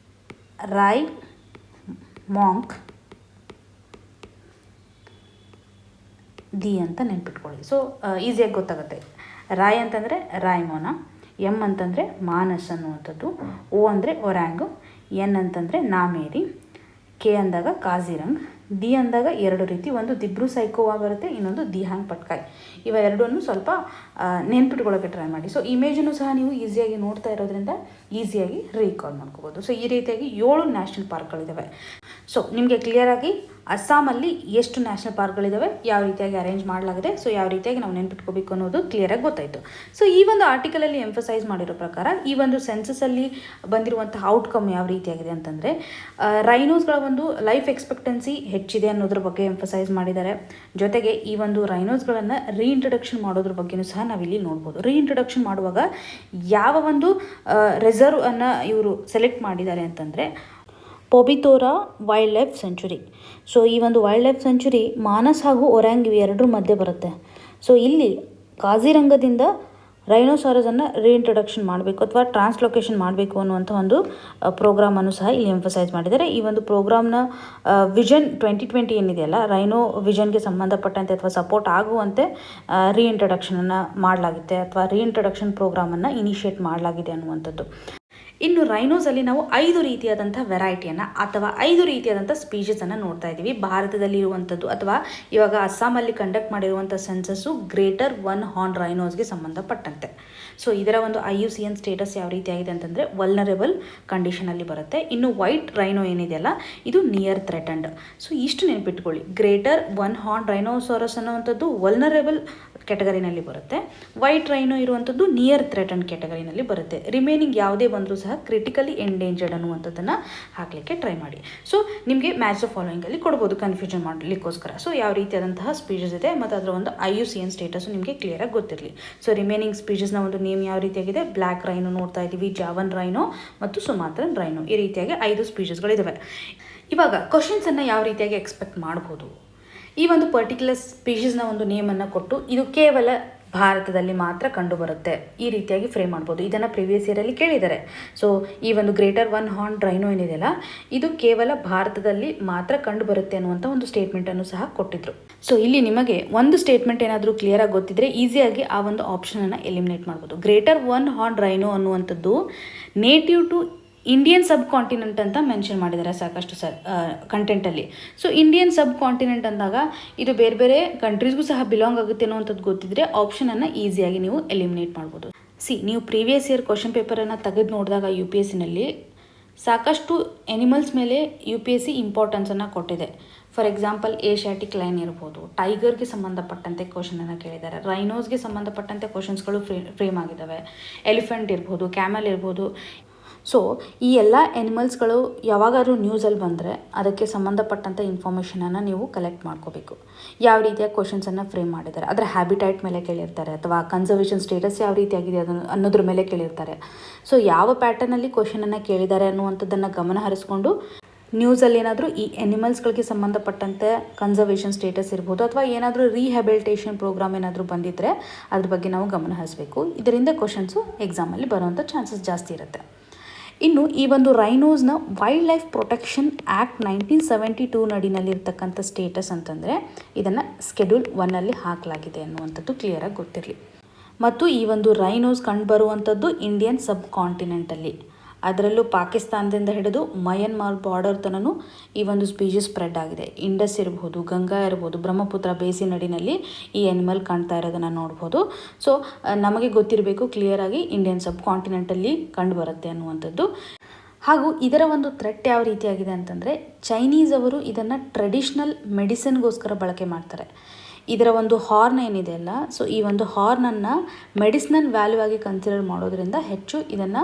ರಾಯ್ ಮಾಂಕ್ ದಿ ಅಂತ ನೆನ್ಪಿಟ್ಕೊಳ್ಳಿ. ಸೊ ಈಸಿಯಾಗಿ ಗೊತ್ತಾಗುತ್ತೆ. ರಾಯ್ ಅಂತಂದರೆ ರಾಯ್ಮೋನಾ, ಎಮ್ ಅಂತಂದರೆ ಮಾನಸ್ ಅನ್ನುವಂಥದ್ದು, ಓ ಅಂದರೆ ಒರ್ಯಾಂಗು, ಎನ್ ಅಂತಂದರೆ ನಾಮೇರಿ, ಕೆ ಅಂದಾಗ ಕಾಜಿರಂಗ್, ದಿ ಅಂದಾಗ ಎರಡು ರೀತಿ, ಒಂದು ದಿಬ್ರು ಸೈಕೋವಾ ಬರುತ್ತೆ, ಇನ್ನೊಂದು ದಿಹಾಂಗ್ ಪಟ್ಕಾಯ್. ಇವ ಎರಡನ್ನು ಸ್ವಲ್ಪ ನೆನ್ಪಿಟ್ಕೊಳ್ಳೋಕ್ಕೆ ಟ್ರೈ ಮಾಡಿ. ಸೊ ಇಮೇಜನ್ನು ಸಹ ನೀವು ಈಸಿಯಾಗಿ ನೋಡ್ತಾ ಇರೋದ್ರಿಂದ ಈಸಿಯಾಗಿ ರೀಕಾಲ್ ಮಾಡ್ಕೋಬೋದು. ಸೊ ಈ ರೀತಿಯಾಗಿ 7 ನ್ಯಾಷನಲ್ ಪಾರ್ಕ್ಗಳಿದ್ದಾವೆ. ಸೊ ನಿಮಗೆ ಕ್ಲಿಯರಾಗಿ ಅಸ್ಸಾಮಲ್ಲಿ ಎಷ್ಟು ನ್ಯಾಷನಲ್ ಪಾರ್ಕ್ಗಳಿದ್ದಾವೆ, ಯಾವ ರೀತಿಯಾಗಿ ಅರೇಂಜ್ ಮಾಡಲಾಗಿದೆ, ಸೊ ಯಾವ ರೀತಿಯಾಗಿ ನಾವು ನೆನ್ಪಿಟ್ಕೋಬೇಕು ಅನ್ನೋದು ಕ್ಲಿಯರಾಗಿ ಗೊತ್ತಾಯಿತು. ಸೊ ಈ ಒಂದು ಆರ್ಟಿಕಲಲ್ಲಿ ಎಂಫಸೈಸ್ ಮಾಡಿರೋ ಪ್ರಕಾರ ಈ ಒಂದು ಸೆನ್ಸಸ್ಸಲ್ಲಿ ಬಂದಿರುವಂತಹ ಔಟ್ಕಮ್ ಯಾವ ರೀತಿಯಾಗಿದೆ ಅಂತಂದರೆ ರೈನೋಸ್ಗಳ ಒಂದು ಲೈಫ್ ಎಕ್ಸ್ಪೆಕ್ಟೆನ್ಸಿ ಹೆಚ್ಚಿದೆ ಅನ್ನೋದ್ರ ಬಗ್ಗೆ ಎಂಫಸೈಸ್ ಮಾಡಿದ್ದಾರೆ. ಜೊತೆಗೆ ಈ ಒಂದು ರೈನೋಸ್ಗಳನ್ನು ರೀಇಂಟ್ರಡಕ್ಷನ್ ಮಾಡೋದ್ರ ಬಗ್ಗೆಯೂ ಸಹ ನಾವಿಲ್ಲಿ ನೋಡ್ಬೋದು. ರೀಇಂಟ್ರಡಕ್ಷನ್ ಮಾಡುವಾಗ ಯಾವ ಒಂದು ರಿಸರ್ವ್ ಅನ್ನು ಇವರು ಸೆಲೆಕ್ಟ್ ಮಾಡಿದ್ದಾರೆ ಅಂತಂದರೆ ಪೊಬಿತೋರಾ ವೈಲ್ಡ್ ಲೈಫ್ ಸೆಂಚುರಿ. ಸೊ ಈ ಒಂದು ವೈಲ್ಡ್ ಲೈಫ್ ಸೆಂಚುರಿ ಮಾನಸ್ ಹಾಗೂ ಒರ್ಯಾಂಗ್ ಇವೆರಡರ ಮಧ್ಯೆ ಬರುತ್ತೆ. ಸೊ ಇಲ್ಲಿ ಕಾಜಿರಂಗದಿಂದ ರೈನೋಸಾರಸನ್ನು ರೀಇಂಟ್ರಡಕ್ಷನ್ ಮಾಡಬೇಕು ಅಥವಾ ಟ್ರಾನ್ಸ್ಲೊಕೇಶನ್ ಮಾಡಬೇಕು ಅನ್ನುವಂಥ ಒಂದು ಪ್ರೋಗ್ರಾಮನ್ನು ಸಹ ಇಲ್ಲಿ ಎಂಫಸೈಸ್ ಮಾಡಿದ್ದಾರೆ. ಈ ಒಂದು ಪ್ರೋಗ್ರಾಮ್ನ ವಿಷನ್ 2020 ಏನಿದೆಯಲ್ಲ, ರೈನೋ ವಿಷನ್ಗೆ ಸಂಬಂಧಪಟ್ಟಂತೆ ಅಥವಾ ಸಪೋರ್ಟ್ ಆಗುವಂತೆ ರೀಇಂಟ್ರಡಕ್ಷನನ್ನು ಮಾಡಲಾಗಿದೆ ಅಥವಾ ರೀಇಂಟ್ರಡಕ್ಷನ್ ಪ್ರೋಗ್ರಾಮನ್ನು ಇನಿಷಿಯೇಟ್ ಮಾಡಲಾಗಿದೆ ಅನ್ನುವಂಥದ್ದು. ಇನ್ನು ರೈನೋಸಲ್ಲಿ ನಾವು 5 ರೀತಿಯಾದಂಥ ವೆರೈಟಿಯನ್ನು ಅಥವಾ 5 ರೀತಿಯಾದಂಥ ಸ್ಪೀಷೀಸನ್ನು ನೋಡ್ತಾ ಇದ್ದೀವಿ. ಭಾರತದಲ್ಲಿ ಇರುವಂಥದ್ದು ಅಥವಾ ಇವಾಗ ಅಸ್ಸಾಮಲ್ಲಿ ಕಂಡಕ್ಟ್ ಮಾಡಿರುವಂಥ ಸೆನ್ಸಸ್ಸು ಗ್ರೇಟರ್ 1 ಹಾರ್ನ್ ರೈನೋಸ್ಗೆ ಸಂಬಂಧಪಟ್ಟಂತೆ. ಸೊ ಇದರ ಒಂದು IUCN ಸ್ಟೇಟಸ್ ಯಾವ ರೀತಿಯಾಗಿದೆ ಅಂತಂದರೆ ವಲ್ನರೇಬಲ್ ಕಂಡೀಷನಲ್ಲಿ ಬರುತ್ತೆ. ಇನ್ನು ವೈಟ್ ರೈನೋ ಏನಿದೆಯಲ್ಲ ಇದು ನಿಯರ್ ಥ್ರೆಟನ್ಡ್. ಸೊ ಇಷ್ಟು ನೆನ್ಪಿಟ್ಕೊಳ್ಳಿ, ಗ್ರೇಟರ್ 1 ಹಾರ್ನ್ ರೈನೋಸಾರಸ್ ಅನ್ನುವಂಥದ್ದು ವಲ್ನರೇಬಲ್ ಕ್ಯಾಟಗರಿನಲ್ಲಿ ಬರುತ್ತೆ. ವೈಟ್ ರೈನೋ ಇರುವಂಥದ್ದು ನಿಯರ್ ಥ್ರೆಟನ್ಡ್ ಕ್ಯಾಟಗರಿನಲ್ಲಿ ಬರುತ್ತೆ. ರಿಮೈನಿಂಗ್ ಯಾವುದೇ ಬಂದರೂ ಸಹ ಕ್ರಿಟಿಕಲಿ ಎಂಡೇಂಜರ್ಡ್ ಅನ್ನುವಂಥದ್ದನ್ನು ಹಾಕಲಿಕ್ಕೆ ಟ್ರೈ ಮಾಡಿ. ಸೊ ನಿಮಗೆ ಮ್ಯಾಚ್ ದ ಫಾಲೋಯಿಂಗಲ್ಲಿ ಕೊಡ್ಬೋದು ಕನ್ಫ್ಯೂಷನ್ ಮಾಡಲಿಕ್ಕೋಸ್ಕರ. ಸೊ ಯಾವ ರೀತಿಯಾದಂತಹ ಸ್ಪೀಷಸ್ ಇದೆ ಮತ್ತು ಅದರ ಒಂದು IUCN ಸ್ಟೇಟಸ್ಸು ನಿಮಗೆ ಕ್ಲಿಯರಾಗಿ ಗೊತ್ತಿರಲಿ. ಸೊ ರಿಮೈನಿಂಗ್ ಸ್ಪೀಷಸ್ನ ಒಂದು ನೇಮ್ ಯಾವ ರೀತಿಯಾಗಿದೆ, ಬ್ಲ್ಯಾಕ್ ರೈನೋ ನೋಡ್ತಾ ಇದ್ದೀವಿ, ಜಾವನ್ ರೈನೋ ಮತ್ತು ಸುಮಾತ್ರನ್ ರೈನೋ. ಈ ರೀತಿಯಾಗಿ 5 ಸ್ಪೀಷಸ್ಗಳಿದ್ದಾವೆ. ಇವಾಗ ಕ್ವಶನ್ಸನ್ನು ಯಾವ ರೀತಿಯಾಗಿ ಎಕ್ಸ್ಪೆಕ್ಟ್ ಮಾಡ್ಬೋದು, ಈ ಒಂದು ಪರ್ಟಿಕ್ಯುಲರ್ ಸ್ಪೀಷೀಸ್ನ ಒಂದು ನೇಮನ್ನು ಕೊಟ್ಟು ಇದು ಕೇವಲ ಭಾರತದಲ್ಲಿ ಮಾತ್ರ ಕಂಡುಬರುತ್ತೆ ಈ ರೀತಿಯಾಗಿ ಫ್ರೇಮ್ ಮಾಡ್ಬೋದು. ಇದನ್ನು ಪ್ರಿವಿಯಸ್ ಇಯರಲ್ಲಿ ಕೇಳಿದ್ದಾರೆ. ಸೊ ಈ ಒಂದು ಗ್ರೇಟರ್ ಒನ್ ಹಾರ್ನ್ ರೈನೋ ಏನಿದೆಯಲ್ಲ ಇದು ಕೇವಲ ಭಾರತದಲ್ಲಿ ಮಾತ್ರ ಕಂಡುಬರುತ್ತೆ ಅನ್ನುವಂಥ ಒಂದು ಸ್ಟೇಟ್ಮೆಂಟನ್ನು ಸಹ ಕೊಟ್ಟಿದ್ರು. ಸೊ ಇಲ್ಲಿ ನಿಮಗೆ ಒಂದು ಸ್ಟೇಟ್ಮೆಂಟ್ ಏನಾದರೂ ಕ್ಲಿಯರಾಗಿ ಗೊತ್ತಿದ್ರೆ ಈಸಿಯಾಗಿ ಆ ಒಂದು ಆಪ್ಷನನ್ನು ಎಲಿಮಿನೇಟ್ ಮಾಡ್ಬೋದು. ಗ್ರೇಟರ್ ಒನ್ ಹಾರ್ನ್ ರೈನೋ ಅನ್ನುವಂಥದ್ದು native to Indian subcontinent ಅಂತ ಮೆನ್ಷನ್ ಮಾಡಿದ್ದಾರೆ ಸಾಕಷ್ಟು ಕಂಟೆಂಟಲ್ಲಿ. ಸೊ ಇಂಡಿಯನ್ ಸಬ್ ಕಾಂಟಿನೆಂಟ್ ಅಂದಾಗ ಇದು ಬೇರೆ ಬೇರೆ ಕಂಟ್ರೀಸ್ಗೂ ಸಹ ಬಿಲಾಂಗ್ ಆಗುತ್ತೆ ಅನ್ನೋವಂಥದ್ದು ಗೊತ್ತಿದ್ರೆ ಆಪ್ಷನನ್ನು ಈಸಿಯಾಗಿ ನೀವು ಎಲಿಮಿನೇಟ್ ಮಾಡ್ಬೋದು. ನೀವು ಪ್ರೀವಿಯಸ್ ಇಯರ್ ಕ್ವಶನ್ ಪೇಪರನ್ನು ತೆಗೆದು ನೋಡಿದಾಗ UPSCನಲ್ಲಿ ಸಾಕಷ್ಟು ಎನಿಮಲ್ಸ್ ಮೇಲೆ UPSC ಇಂಪಾರ್ಟೆನ್ಸನ್ನು ಕೊಟ್ಟಿದೆ. ಫಾರ್ ಎಕ್ಸಾಂಪಲ್ ಏಷ್ಯಾಟಿಕ್ ಲೈನ್ ಇರ್ಬೋದು, ಟೈಗರ್ಗೆ ಸಂಬಂಧಪಟ್ಟಂತೆ ಕ್ವಶನನ್ನು ಕೇಳಿದ್ದಾರೆ, ರೈನೋಸ್ಗೆ ಸಂಬಂಧಪಟ್ಟಂತೆ ಕ್ವಶನ್ಸ್ಗಳು ಫ್ರೇಮ್ ಆಗಿದ್ದಾವೆ, ಎಲಿಫೆಂಟ್ ಇರ್ಬೋದು, ಕ್ಯಾಮಲ್ ಇರ್ಬೋದು. ಸೊ ಈ ಎಲ್ಲ ಎನಿಮಲ್ಸ್ಗಳು ಯಾವಾಗಾದ್ರೂ ನ್ಯೂಸಲ್ಲಿ ಬಂದರೆ ಅದಕ್ಕೆ ಸಂಬಂಧಪಟ್ಟಂಥ ಇನ್ಫಾರ್ಮೇಷನನ್ನು ನೀವು ಕಲೆಕ್ಟ್ ಮಾಡ್ಕೋಬೇಕು. ಯಾವ ರೀತಿಯ ಕ್ವಶನ್ಸನ್ನು ಫ್ರೇಮ್ ಮಾಡಿದ್ದಾರೆ, ಅದರ ಹ್ಯಾಬಿಟೈಟ್ ಮೇಲೆ ಕೇಳಿರ್ತಾರೆ, ಅಥವಾ ಕನ್ಸರ್ವೇಷನ್ ಸ್ಟೇಟಸ್ ಯಾವ ರೀತಿಯಾಗಿದೆ ಅನ್ನೋದ್ರ ಮೇಲೆ ಕೇಳಿರ್ತಾರೆ. ಸೊ ಯಾವ ಪ್ಯಾಟರ್ನಲ್ಲಿ ಕ್ವಶನನ್ನು ಕೇಳಿದ್ದಾರೆ ಅನ್ನುವಂಥದ್ದನ್ನು ಗಮನ ಹರಿಸ್ಕೊಂಡು ನ್ಯೂಸಲ್ಲಿ ಏನಾದರೂ ಈ ಎನಿಮಲ್ಸ್ಗಳಿಗೆ ಸಂಬಂಧಪಟ್ಟಂತೆ ಕನ್ಸರ್ವೇಷನ್ ಸ್ಟೇಟಸ್ ಇರ್ಬೋದು ಅಥವಾ ಏನಾದರೂ ರೀಹ್ಯಾಬಿಲಿಟೇಷನ್ ಪ್ರೋಗ್ರಾಮ್ ಏನಾದರೂ ಬಂದಿದ್ದರೆ ಅದ್ರ ಬಗ್ಗೆ ನಾವು ಗಮನ ಹರಿಸಬೇಕು. ಇದರಿಂದ ಕ್ವಶನ್ಸು ಎಕ್ಸಾಮಲ್ಲಿ ಬರುವಂಥ ಚಾನ್ಸಸ್ ಜಾಸ್ತಿ ಇರುತ್ತೆ. ಇನ್ನು ಈ ಒಂದು ರೈನೋಸ್ನ ವೈಲ್ಡ್ ಲೈಫ್ ಪ್ರೊಟೆಕ್ಷನ್ ಆ್ಯಕ್ಟ್ 1972 ನಡಿನಲ್ಲಿರ್ತಕ್ಕಂಥ ಸ್ಟೇಟಸ್ ಅಂತಂದರೆ ಇದನ್ನು ಸ್ಕೆಡ್ಯೂಲ್ 1 ಹಾಕಲಾಗಿದೆ ಅನ್ನುವಂಥದ್ದು ಕ್ಲಿಯರಾಗಿ ಗೊತ್ತಿರಲಿ. ಮತ್ತು ಈ ಒಂದು ರೈನೋಸ್ ಕಂಡುಬರುವಂಥದ್ದು ಇಂಡಿಯನ್ ಸಬ್ ಕಾಂಟಿನೆಂಟಲ್ಲಿ, ಅದರಲ್ಲೂ ಪಾಕಿಸ್ತಾನದಿಂದ ಹಿಡಿದು ಮಯನ್ಮಾರ್ ಬಾರ್ಡರ್ ತನೂ ಈ ಒಂದು ಸ್ಪೀಷೀಸ್ ಸ್ಪ್ರೆಡ್ ಆಗಿದೆ. ಇಂಡಸ್ ಇರ್ಬೋದು, ಗಂಗಾ ಇರ್ಬೋದು, ಬ್ರಹ್ಮಪುತ್ರ ಬೇಸಿನ್ ನಡಿನಲ್ಲಿ ಈ ಆ್ಯನಿಮಲ್ ಕಾಣ್ತಾ ಇರೋದನ್ನು ನೋಡ್ಬೋದು. ಸೊ ನಮಗೆ ಗೊತ್ತಿರಬೇಕು ಕ್ಲಿಯರಾಗಿ ಇಂಡಿಯನ್ ಸಬ್ ಕಾಂಟಿನೆಂಟಲ್ಲಿ ಕಂಡುಬರುತ್ತೆ ಅನ್ನುವಂಥದ್ದು. ಹಾಗೂ ಇದರ ಒಂದು ಥ್ರೆಟ್ ಯಾವ ರೀತಿಯಾಗಿದೆ ಅಂತಂದರೆ ಚೈನೀಸ್ ಅವರು ಇದನ್ನು ಟ್ರೆಡಿಷ್ನಲ್ ಮೆಡಿಸಿನ್ಗೋಸ್ಕರ ಬಳಕೆ ಮಾಡ್ತಾರೆ. ಇದರ ಒಂದು ಹಾರ್ನ್ ಏನಿದೆಯಲ್ಲ, ಸೊ ಈ ಒಂದು ಹಾರ್ನನ್ನು ಮೆಡಿಸಿನಲ್ ವ್ಯಾಲ್ಯೂ ಆಗಿ ಕನ್ಸಿಡರ್ ಮಾಡೋದ್ರಿಂದ ಹೆಚ್ಚು ಇದನ್ನು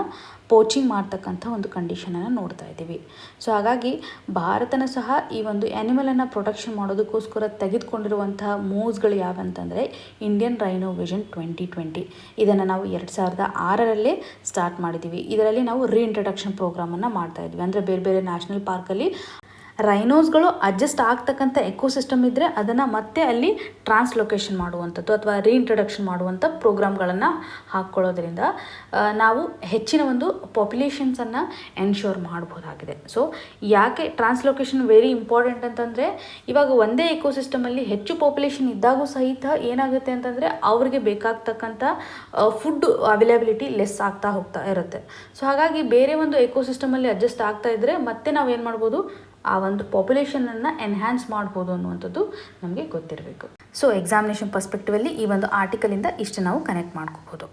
ಪೋಚಿಂಗ್ ಮಾಡ್ತಕ್ಕಂಥ ಒಂದು ಕಂಡೀಷನನ್ನು ನೋಡ್ತಾ ಇದ್ದೀವಿ. ಸೊ ಹಾಗಾಗಿ ಭಾರತನ ಸಹ ಈ ಒಂದು ಆ್ಯನಿಮಲನ್ನು ಪ್ರೊಟೆಕ್ಷನ್ ಮಾಡೋದಕ್ಕೋಸ್ಕರ ತೆಗೆದುಕೊಂಡಿರುವಂತಹ ಮೂವ್ಸ್ಗಳು ಯಾವಂತಂದರೆ ಇಂಡಿಯನ್ ರೈನೋ ವಿಷನ್ 2020. ಇದನ್ನು ನಾವು 2006ರಲ್ಲೇ ಸ್ಟಾರ್ಟ್ ಮಾಡಿದ್ದೀವಿ. ಇದರಲ್ಲಿ ನಾವು ರೀಇಂಟ್ರಡಕ್ಷನ್ ಪ್ರೋಗ್ರಾಮನ್ನು ಮಾಡ್ತಾ ಇದ್ವಿ. ಅಂದರೆ ಬೇರೆ ಬೇರೆ ನ್ಯಾಷನಲ್ ಪಾರ್ಕಲ್ಲಿ ರೈನೋಸ್ಗಳು ಅಡ್ಜಸ್ಟ್ ಆಗ್ತಕ್ಕಂಥ ಎಕೋಸಿಸ್ಟಮ್ ಇದ್ದರೆ ಅದನ್ನು ಮತ್ತೆ ಅಲ್ಲಿ ಟ್ರಾನ್ಸ್ಲೊಕೇಶನ್ ಮಾಡುವಂಥದ್ದು ಅಥವಾ ರೀಇಂಟ್ರಡಕ್ಷನ್ ಮಾಡುವಂಥ ಪ್ರೋಗ್ರಾಮ್ಗಳನ್ನು ಹಾಕ್ಕೊಳ್ಳೋದ್ರಿಂದ ನಾವು ಹೆಚ್ಚಿನ ಒಂದು ಪಾಪ್ಯುಲೇಷನ್ಸನ್ನು ಎನ್ಶೋರ್ ಮಾಡ್ಬೋದಾಗಿದೆ. ಸೊ ಯಾಕೆ ಟ್ರಾನ್ಸ್ಲೊಕೇಶನ್ ವೆರಿ ಇಂಪಾರ್ಟೆಂಟ್ ಅಂತಂದರೆ ಇವಾಗ ಒಂದೇ ಎಕೋಸಿಸ್ಟಮಲ್ಲಿ ಹೆಚ್ಚು ಪಾಪ್ಯುಲೇಷನ್ ಇದ್ದಾಗೂ ಸಹಿತ ಏನಾಗುತ್ತೆ ಅಂತಂದರೆ ಅವ್ರಿಗೆ ಬೇಕಾಗ್ತಕ್ಕಂಥ ಫುಡ್ ಅವೈಲಬಿಲಿಟಿ ಲೆಸ್ ಆಗ್ತಾ ಹೋಗ್ತಾ ಇರುತ್ತೆ. ಸೊ ಹಾಗಾಗಿ ಬೇರೆ ಒಂದು ಎಕೋಸಿಸ್ಟಮಲ್ಲಿ ಅಡ್ಜಸ್ಟ್ ಆಗ್ತಾ ಇದ್ದರೆ ಮತ್ತೆ ನಾವೇನು ಮಾಡ್ಬೋದು, ಆ ಒಂದು ಪಾಪ್ಯುಲೇಷನನ್ನು ಎನ್ಹ್ಯಾನ್ಸ್ ಮಾಡ್ಬೋದು ಅನ್ನುವಂಥದ್ದು ನಮಗೆ ಗೊತ್ತಿರಬೇಕು. ಸೊ ಎಕ್ಸಾಮಿನೇಷನ್ ಪರ್ಸ್ಪೆಕ್ಟಿವಲ್ಲಿ ಈ ಒಂದು ಆರ್ಟಿಕಲಿಂದ ಇಷ್ಟು ನಾವು ಕನೆಕ್ಟ್ ಮಾಡ್ಕೋಬೋದು.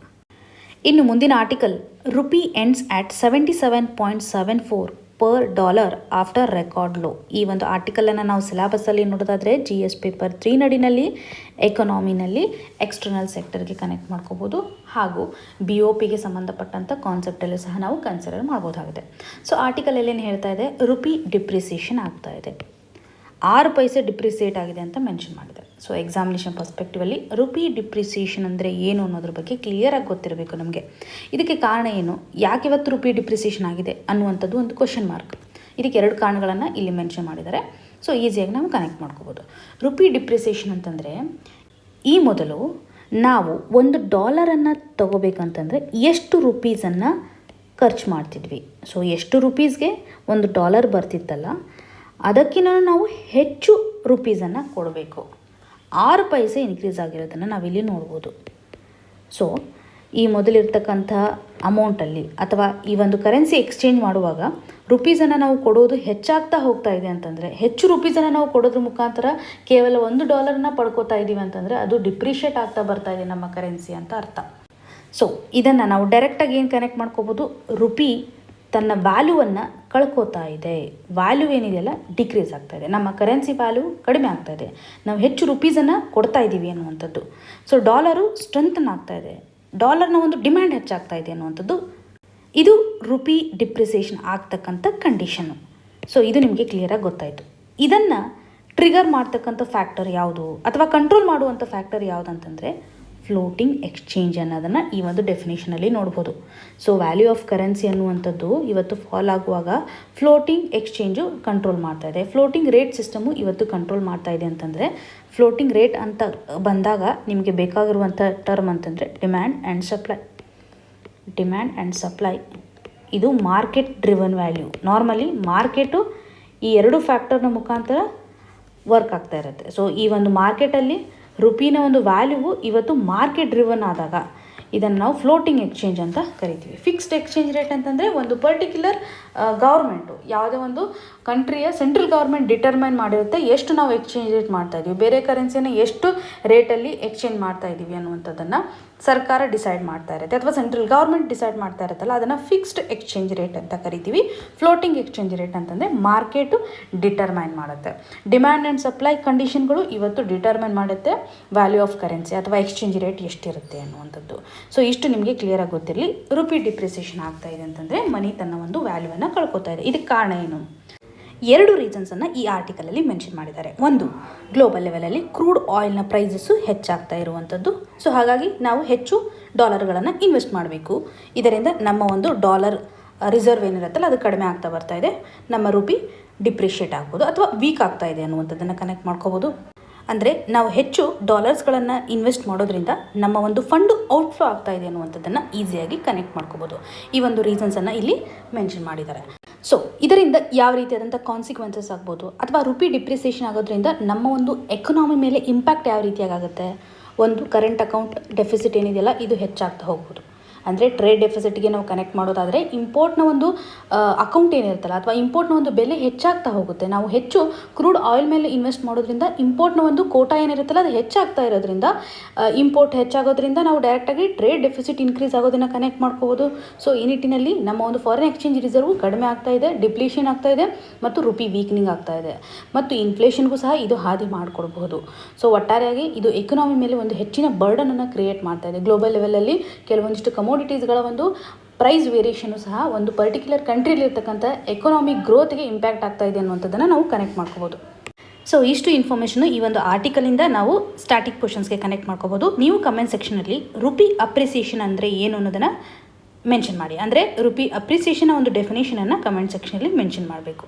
ಇನ್ನು ಮುಂದಿನ ಆರ್ಟಿಕಲ್ ರುಪಿ ಎಂಡ್ಸ್ ಆಟ್ 77.74 per dollar after record low. ಈ ಒಂದು ಆರ್ಟಿಕಲನ್ನು ನಾವು ಸಿಲೆಬಸ್ಸಲ್ಲಿ ನೋಡೋದಾದರೆ GS ಪೇಪರ್ 3 ನಡಿನಲ್ಲಿ ಎಕಾನಮಿನಲ್ಲಿ ಎಕ್ಸ್ಟರ್ನಲ್ ಸೆಕ್ಟರ್ಗೆ ಕನೆಕ್ಟ್ ಮಾಡ್ಕೋಬೋದು. ಹಾಗೂ BOPಗೆ ಸಂಬಂಧಪಟ್ಟಂಥ ಕಾನ್ಸೆಪ್ಟಲ್ಲೂ ಸಹ ನಾವು ಕನ್ಸಿಡರ್ ಮಾಡ್ಬೋದಾಗಿದೆ. ಸೊ ಆರ್ಟಿಕಲಲ್ಲಿ ಏನು ಹೇಳ್ತಾ ಇದೆ, ರುಪಿ ಡಿಪ್ರಿಸಿಯೇಷನ್ ಆಗ್ತಾ ಇದೆ, 6 ಪೈಸೆ ಡಿಪ್ರಿಸಿಯೇಟ್ ಆಗಿದೆ ಅಂತ ಮೆನ್ಷನ್ ಮಾಡಿದೆ. So examination perspectively rupee depreciation ಅಂದರೆ ಏನು ಅನ್ನೋದ್ರ ಬಗ್ಗೆ ಕ್ಲಿಯರಾಗಿ ಗೊತ್ತಿರಬೇಕು ನಮಗೆ. ಇದಕ್ಕೆ ಕಾರಣ ಏನು, ಯಾಕೆ ಇವತ್ತು ರುಪಿ ಡಿಪ್ರಿಸಿಯೇಷನ್ ಆಗಿದೆ ಅನ್ನುವಂಥದ್ದು ಒಂದು ಕ್ವಶನ್ ಮಾರ್ಕ್. ಇದಕ್ಕೆ 2 ಕಾರಣಗಳನ್ನು ಇಲ್ಲಿ ಮೆನ್ಷನ್ ಮಾಡಿದ್ದಾರೆ. ಸೊ ಈಸಿಯಾಗಿ ನಾವು ಕನೆಕ್ಟ್ ಮಾಡ್ಕೋಬೋದು. ರುಪಿ ಡಿಪ್ರಿಸಿಯೇಷನ್ ಅಂತಂದರೆ ಈ ಮೊದಲು ನಾವು $1 ತೊಗೋಬೇಕಂತಂದರೆ ಎಷ್ಟು ರುಪೀಸನ್ನು ಖರ್ಚು ಮಾಡ್ತಿದ್ವಿ. ಸೊ ಎಷ್ಟು ರುಪೀಸ್ಗೆ $1 ಬರ್ತಿತ್ತಲ್ಲ ಅದಕ್ಕಿಂತ ನಾವು ಹೆಚ್ಚು ರುಪೀಸನ್ನು ಕೊಡಬೇಕು. 6 ಪೈಸೆ ಇನ್ಕ್ರೀಸ್ ಆಗಿರೋದನ್ನು ನಾವಿಲ್ಲಿ ನೋಡ್ಬೋದು. ಸೊ ಈ ಮೊದಲಿರ್ತಕ್ಕಂಥ ಅಮೌಂಟಲ್ಲಿ ಅಥವಾ ಈ ಒಂದು ಕರೆನ್ಸಿ ಎಕ್ಸ್ಚೇಂಜ್ ಮಾಡುವಾಗ ರುಪೀಸನ್ನು ನಾವು ಕೊಡೋದು ಹೆಚ್ಚಾಗ್ತಾ ಹೋಗ್ತಾ ಇದೆ ಅಂತಂದರೆ, ಹೆಚ್ಚು ರುಪೀಸನ್ನು ನಾವು ಕೊಡೋದ್ರ ಮುಖಾಂತರ ಕೇವಲ $1 ಪಡ್ಕೋತಾ ಇದ್ದೀವಿ ಅಂತಂದರೆ ಅದು ಡಿಪ್ರಿಷಿಯೇಟ್ ಆಗ್ತಾ ಬರ್ತಾ ಇದೆ ನಮ್ಮ ಕರೆನ್ಸಿ ಅಂತ ಅರ್ಥ. ಸೊ ಇದನ್ನು ನಾವು ಡೈರೆಕ್ಟಾಗಿ ಏನು ಕನೆಕ್ಟ್ ಮಾಡ್ಕೋಬೋದು, ರುಪಿ ತನ್ನ ವ್ಯಾಲ್ಯೂವನ್ನು ಕಳ್ಕೋತಾ ಇದೆ, ವ್ಯಾಲ್ಯೂ ಏನಿದೆಯಲ್ಲ ಡಿಕ್ರೀಸ್ ಆಗ್ತಾ ಇದೆ, ನಮ್ಮ ಕರೆನ್ಸಿ ವ್ಯಾಲ್ಯೂ ಕಡಿಮೆ ಆಗ್ತಾ ಇದೆ, ನಾವು ಹೆಚ್ಚು ರುಪೀಸನ್ನು ಕೊಡ್ತಾ ಇದ್ದೀವಿ ಅನ್ನುವಂಥದ್ದು. ಸೊ ಡಾಲರು ಸ್ಟ್ರೆಂಥನ್ ಆಗ್ತಾ ಇದೆ, ಡಾಲರ್ನ ಒಂದು ಡಿಮ್ಯಾಂಡ್ ಹೆಚ್ಚಾಗ್ತಾ ಇದೆ ಅನ್ನುವಂಥದ್ದು ಇದು ರುಪಿ ಡಿಪ್ರಿಸಿಯೇಷನ್ ಆಗ್ತಕ್ಕಂಥ ಕಂಡೀಷನ್ನು. ಸೊ ಇದು ನಿಮಗೆ ಕ್ಲಿಯರಾಗಿ ಗೊತ್ತಾಯಿತು. ಇದನ್ನು ಟ್ರಿಗರ್ ಮಾಡ್ತಕ್ಕಂಥ ಫ್ಯಾಕ್ಟರ್ ಯಾವುದು ಅಥವಾ ಕಂಟ್ರೋಲ್ ಮಾಡುವಂಥ ಫ್ಯಾಕ್ಟರ್ ಯಾವುದಂತಂದರೆ ಫ್ಲೋಟಿಂಗ್ ಎಕ್ಸ್ಚೇಂಜ್ ಅನ್ನೋದನ್ನು ಈ ಒಂದು ಡೆಫಿನೇಷನಲ್ಲಿ ನೋಡ್ಬೋದು. ಸೊ ವ್ಯಾಲ್ಯೂ ಆಫ್ ಕರೆನ್ಸಿ ಅನ್ನುವಂಥದ್ದು ಇವತ್ತು ಫಾಲ್ ಆಗುವಾಗ ಫ್ಲೋಟಿಂಗ್ ಎಕ್ಸ್ಚೇಂಜು ಕಂಟ್ರೋಲ್ ಮಾಡ್ತಾ ಇದೆ. ಫ್ಲೋಟಿಂಗ್ ರೇಟ್ ಸಿಸ್ಟಮು ಇವತ್ತು ಕಂಟ್ರೋಲ್ ಮಾಡ್ತಾ ಇದೆ ಅಂತಂದರೆ, ಫ್ಲೋಟಿಂಗ್ ರೇಟ್ ಅಂತ ಬಂದಾಗ ನಿಮಗೆ ಬೇಕಾಗಿರುವಂಥ ಟರ್ಮ್ ಅಂತಂದರೆ ಡಿಮ್ಯಾಂಡ್ ಆ್ಯಂಡ್ ಸಪ್ಲೈ. ಇದು market driven value. Normally market ಈ ಎರಡು ಫ್ಯಾಕ್ಟರ್ನ ಮುಖಾಂತರ ವರ್ಕ್ ಆಗ್ತಾ ಇರುತ್ತೆ. ಸೊ ಈ ಒಂದು ಮಾರ್ಕೆಟಲ್ಲಿ ರುಪಿನ ಒಂದು ವ್ಯಾಲ್ಯೂವು ಇವತ್ತು ಮಾರ್ಕೆಟ್ ಡ್ರಿವನ್ ಆದಾಗ ಇದನ್ನು ನಾವು ಫ್ಲೋಟಿಂಗ್ ಎಕ್ಸ್ಚೇಂಜ್ ಅಂತ ಕರಿತೀವಿ. ಫಿಕ್ಸ್ಡ್ ಎಕ್ಸ್ಚೇಂಜ್ ರೇಟ್ ಅಂತಂದರೆ ಒಂದು ಪರ್ಟಿಕ್ಯುಲರ್ ಗೌರ್ಮೆಂಟು, ಯಾವುದೇ ಒಂದು ಕಂಟ್ರಿಯ ಸೆಂಟ್ರಲ್ ಗೌರ್ಮೆಂಟ್ ಡಿಟರ್ಮೈನ್ ಮಾಡಿರುತ್ತೆ ಎಷ್ಟು ನಾವು ಎಕ್ಸ್ಚೇಂಜ್ ರೇಟ್ ಮಾಡ್ತಾಯಿದ್ದೀವಿ, ಬೇರೆ ಕರೆನ್ಸಿನ ಎಷ್ಟು ರೇಟಲ್ಲಿ ಎಕ್ಸ್ಚೇಂಜ್ ಮಾಡ್ತಾಯಿದ್ದೀವಿ ಅನ್ನುವಂಥದ್ದನ್ನು ಸರ್ಕಾರ ಡಿಸೈಡ್ ಮಾಡ್ತಾ ಇರುತ್ತೆ, ಅಥವಾ ಸೆಂಟ್ರಲ್ ಗೌರ್ಮೆಂಟ್ ಡಿಸೈಡ್ ಮಾಡ್ತಾ ಇರುತ್ತಲ್ಲ, ಅದನ್ನು ಫಿಕ್ಸ್ಡ್ ಎಕ್ಸ್ಚೇಂಜ್ ರೇಟ್ ಅಂತ ಕರಿತೀವಿ. ಫ್ಲೋಟಿಂಗ್ ಎಕ್ಸ್ಚೇಂಜ್ ರೇಟ್ ಅಂತಂದರೆ ಮಾರ್ಕೆಟು ಡಿಟರ್ಮೈನ್ ಮಾಡುತ್ತೆ. ಡಿಮ್ಯಾಂಡ್ ಆ್ಯಂಡ್ ಸಪ್ಲೈ ಕಂಡೀಷನ್ಗಳು ಇವತ್ತು ಡಿಟರ್ಮೈನ್ ಮಾಡುತ್ತೆ ವ್ಯಾಲ್ಯೂ ಆಫ್ ಕರೆನ್ಸಿ ಅಥವಾ ಎಕ್ಸ್ಚೇಂಜ್ ರೇಟ್ ಎಷ್ಟಿರುತ್ತೆ ಅನ್ನುವಂಥದ್ದು. ಸೊ ಇಷ್ಟು ನಿಮಗೆ ಕ್ಲಿಯರಾಗಿ ಗೊತ್ತಿರಲಿ. ರುಪಿ ಡಿಪ್ರಿಸಿಯೇಷನ್ ಆಗ್ತಾ ಇದೆ ಅಂತಂದರೆ ಮನಿ ತನ್ನ ಒಂದು ವ್ಯಾಲ್ಯೂವನ್ನು ಕಳ್ಕೊತಾ ಇದೆ. ಇದಕ್ಕೆ ಕಾರಣ ಏನು? 2 ರೀಸನ್ಸನ್ನು ಈ ಆರ್ಟಿಕಲಲ್ಲಿ ಮೆನ್ಷನ್ ಮಾಡಿದ್ದಾರೆ. ಒಂದು, ಗ್ಲೋಬಲ್ ಲೆವೆಲಲ್ಲಿ ಕ್ರೂಡ್ ಆಯಿಲ್ನ ಪ್ರೈಸಸ್ಸು ಹೆಚ್ಚಾಗ್ತಾ ಇರುವಂಥದ್ದು. ಸೊ ಹಾಗಾಗಿ ನಾವು ಹೆಚ್ಚು ಡಾಲರ್ಗಳನ್ನು ಇನ್ವೆಸ್ಟ್ ಮಾಡಬೇಕು. ಇದರಿಂದ ನಮ್ಮ ಒಂದು ಡಾಲರ್ ರಿಸರ್ವ್ ಏನಿರುತ್ತಲ್ಲ ಅದು ಕಡಿಮೆ ಆಗ್ತಾ ಬರ್ತಾ ಇದೆ. ನಮ್ಮ ರುಪಿ ಡಿಪ್ರಿಷಿಯೇಟ್ ಆಗ್ಬೋದು ಅಥವಾ ವೀಕ್ ಆಗ್ತಾ ಇದೆ ಅನ್ನುವಂಥದ್ದನ್ನು ಕನೆಕ್ಟ್ ಮಾಡ್ಕೋಬೋದು. ಅಂದರೆ ನಾವು ಹೆಚ್ಚು ಡಾಲರ್ಸ್ಗಳನ್ನು ಇನ್ವೆಸ್ಟ್ ಮಾಡೋದ್ರಿಂದ ನಮ್ಮ ಒಂದು ಫಂಡು ಔಟ್ಫ್ಲೋ ಆಗ್ತಾ ಇದೆ ಅನ್ನುವಂಥದ್ದನ್ನು ಈಸಿಯಾಗಿ ಕನೆಕ್ಟ್ ಮಾಡ್ಕೋಬೋದು. ಈ ಒಂದು ರೀಸನ್ಸನ್ನು ಇಲ್ಲಿ ಮೆನ್ಷನ್ ಮಾಡಿದ್ದಾರೆ. ಸೊ ಇದರಿಂದ ಯಾವ ರೀತಿಯಾದಂಥ ಕಾನ್ಸಿಕ್ವೆನ್ಸಸ್ ಆಗ್ಬೋದು, ಅಥವಾ ರುಪಿ ಡಿಪ್ರಿಸಿಯೇಷನ್ ಆಗೋದ್ರಿಂದ ನಮ್ಮ ಒಂದು ಎಕನಾಮಿ ಮೇಲೆ ಇಂಪ್ಯಾಕ್ಟ್ ಯಾವ ರೀತಿಯಾಗುತ್ತೆ? ಒಂದು, ಕರೆಂಟ್ ಅಕೌಂಟ್ ಡೆಫಿಸಿಟ್ ಏನಿದೆಯಲ್ಲ ಇದು ಹೆಚ್ಚಾಗ್ತಾ ಹೋಗ್ಬೋದು. ಅಂದರೆ ಟ್ರೇಡ್ ಡೆಫಿಸಿಟ್ಗೆ ನಾವು ಕನೆಕ್ಟ್ ಮಾಡೋದಾದರೆ ಇಂಪೋರ್ಟ್ನ ಒಂದು ಅಕೌಂಟ್ ಏನಿರುತ್ತಲ್ಲ ಅಥವಾ ಇಂಪೋರ್ಟ್ನ ಒಂದು ಬೆಲೆ ಹೆಚ್ಚಾಗ್ತಾ ಹೋಗುತ್ತೆ. ನಾವು ಹೆಚ್ಚು ಕ್ರೂಡ್ ಆಯಿಲ್ ಮೇಲೆ ಇನ್ವೆಸ್ಟ್ ಮಾಡೋದ್ರಿಂದ ಇಂಪೋರ್ಟ್ನ ಒಂದು ಕೋಟಾ ಏನಿರುತ್ತಲ್ಲ ಅದು ಹೆಚ್ಚಾಗ್ತಾ ಇರೋದ್ರಿಂದ, ಇಂಪೋರ್ಟ್ ಹೆಚ್ಚಾಗೋದ್ರಿಂದ ನಾವು ಡೈರೆಕ್ಟಾಗಿ ಟ್ರೇಡ್ ಡೆಫಿಸಿಟ್ ಇನ್ಕ್ರೀಸ್ ಆಗೋದನ್ನು ಕನೆಕ್ಟ್ ಮಾಡ್ಕೋಬೋದು. ಸೊ ಈ ನಿಟ್ಟಿನಲ್ಲಿ ನಮ್ಮ ಒಂದು ಫಾರಿನ್ ಎಕ್ಸ್ಚೇಂಜ್ ರಿಸರ್ವ್ ಕಡಿಮೆ ಆಗ್ತಾ ಇದೆ, ಡಿಪ್ಲೀಷನ್ ಆಗ್ತಾ ಇದೆ ಮತ್ತು ರುಪಿ ವೀಕ್ನಿಂಗ್ ಆಗ್ತಾ ಇದೆ ಮತ್ತು ಇನ್ಫ್ಲೇಷನ್ಗೂ ಸಹ ಇದು ಹಾದಿ ಮಾಡಿಕೊಡ್ಬಹುದು. ಸೊ ಒಟ್ಟಾರೆಯಾಗಿ ಇದು ಎಕನಾಮಿ ಮೇಲೆ ಒಂದು ಹೆಚ್ಚಿನ ಬರ್ಡನನ್ನು ಕ್ರಿಯೇಟ್ ಮಾಡ್ತಾ ಇದೆ. ಗ್ಲೋಬಲ್ ಲೆವೆಲಲ್ಲಿ ಕೆಲವೊಂದಿಷ್ಟು ಕಮೋಡಿಟೀಸ್ಗಳ ಒಂದು ಪ್ರೈಸ್ ವೇರಿಯೇಷನು ಸಹ ಒಂದು ಪರ್ಟಿಕ್ಯುಲರ್ ಕಂಟ್ರಿಲಿರ್ತಕ್ಕಂಥ ಎಕನಾಮಿಕ್ ಗ್ರೋತ್ಗೆ ಇಂಪ್ಯಾಕ್ಟ್ ಆಗ್ತಾ ಇದೆ ಅನ್ನುವಂಥದ್ದನ್ನು ನಾವು ಕನೆಕ್ಟ್ ಮಾಡ್ಕೋಬೋದು. ಸೊ ಇಷ್ಟು ಇನ್ಫಾರ್ಮೇಷನು ಈ ಒಂದು ಆರ್ಟಿಕಲಿಂದ ನಾವು ಸ್ಟ್ಯಾಟಿಕ್ ಕ್ವಶನ್ಸ್ಗೆ ಕನೆಕ್ಟ್ ಮಾಡ್ಕೋಬೋದು. ನೀವು ಕಮೆಂಟ್ ಸೆಕ್ಷನಲ್ಲಿ ರುಪಿ ಅಪ್ರಿಸಿಯೇಷನ್ ಅಂದರೆ ಏನು ಅನ್ನೋದನ್ನು ಮೆನ್ಷನ್ ಮಾಡಿ. ಅಂದರೆ ರುಪಿ ಅಪ್ರಿಸಿಯೇಷನ್ನ ಒಂದು ಡೆಫಿನೇಷನನ್ನು ಕಮೆಂಟ್ ಸೆಕ್ಷನಲ್ಲಿ ಮೆನ್ಷನ್ ಮಾಡಬೇಕು.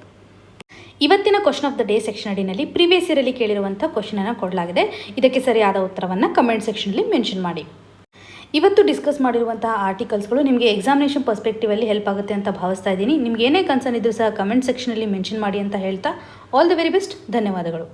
ಇವತ್ತಿನ question of the day section ಅಡಿನಲ್ಲಿ ಪ್ರೀವಿಯಸ್ ಇಯರಲ್ಲಿ ಕೇಳಿರುವಂಥ ಕ್ವಶನನ್ನು ಕೊಡಲಾಗಿದೆ. ಇದಕ್ಕೆ ಸರಿಯಾದ ಉತ್ತರವನ್ನು ಕಮೆಂಟ್ ಸೆಕ್ಷನಲ್ಲಿ ಮೆನ್ಷನ್ ಮಾಡಿ. ಇವತ್ತು ಡಿಸ್ಕಸ್ ಮಾಡಿರುವಂತಹ ಆರ್ಟಿಕಲ್ಸ್ಗಳು ನಿಮಗೆ ಎಕ್ಸಾಮಿನೇಷನ್ ಪರ್ಸ್ಪೆಕ್ಟಿವಲ್ಲಿ ಹೆಲ್ಪ್ ಆಗುತ್ತೆ ಅಂತ ಭಾವಿಸ್ತಾ ಇದ್ದೀನಿ. ನಿಮ್ಗೆ ಏನೇ ಕನ್ಸರ್ನ್ ಇದ್ರೂ ಸಹ ಕಮೆಂಟ್ ಸೆಕ್ಷನಲ್ಲಿ ಮೆನ್ಷನ್ ಮಾಡಿ ಅಂತ ಹೇಳ್ತಾ ಆಲ್ ದ ವೆರಿ ಬೆಸ್ಟ್. ಧನ್ಯವಾದಗಳು.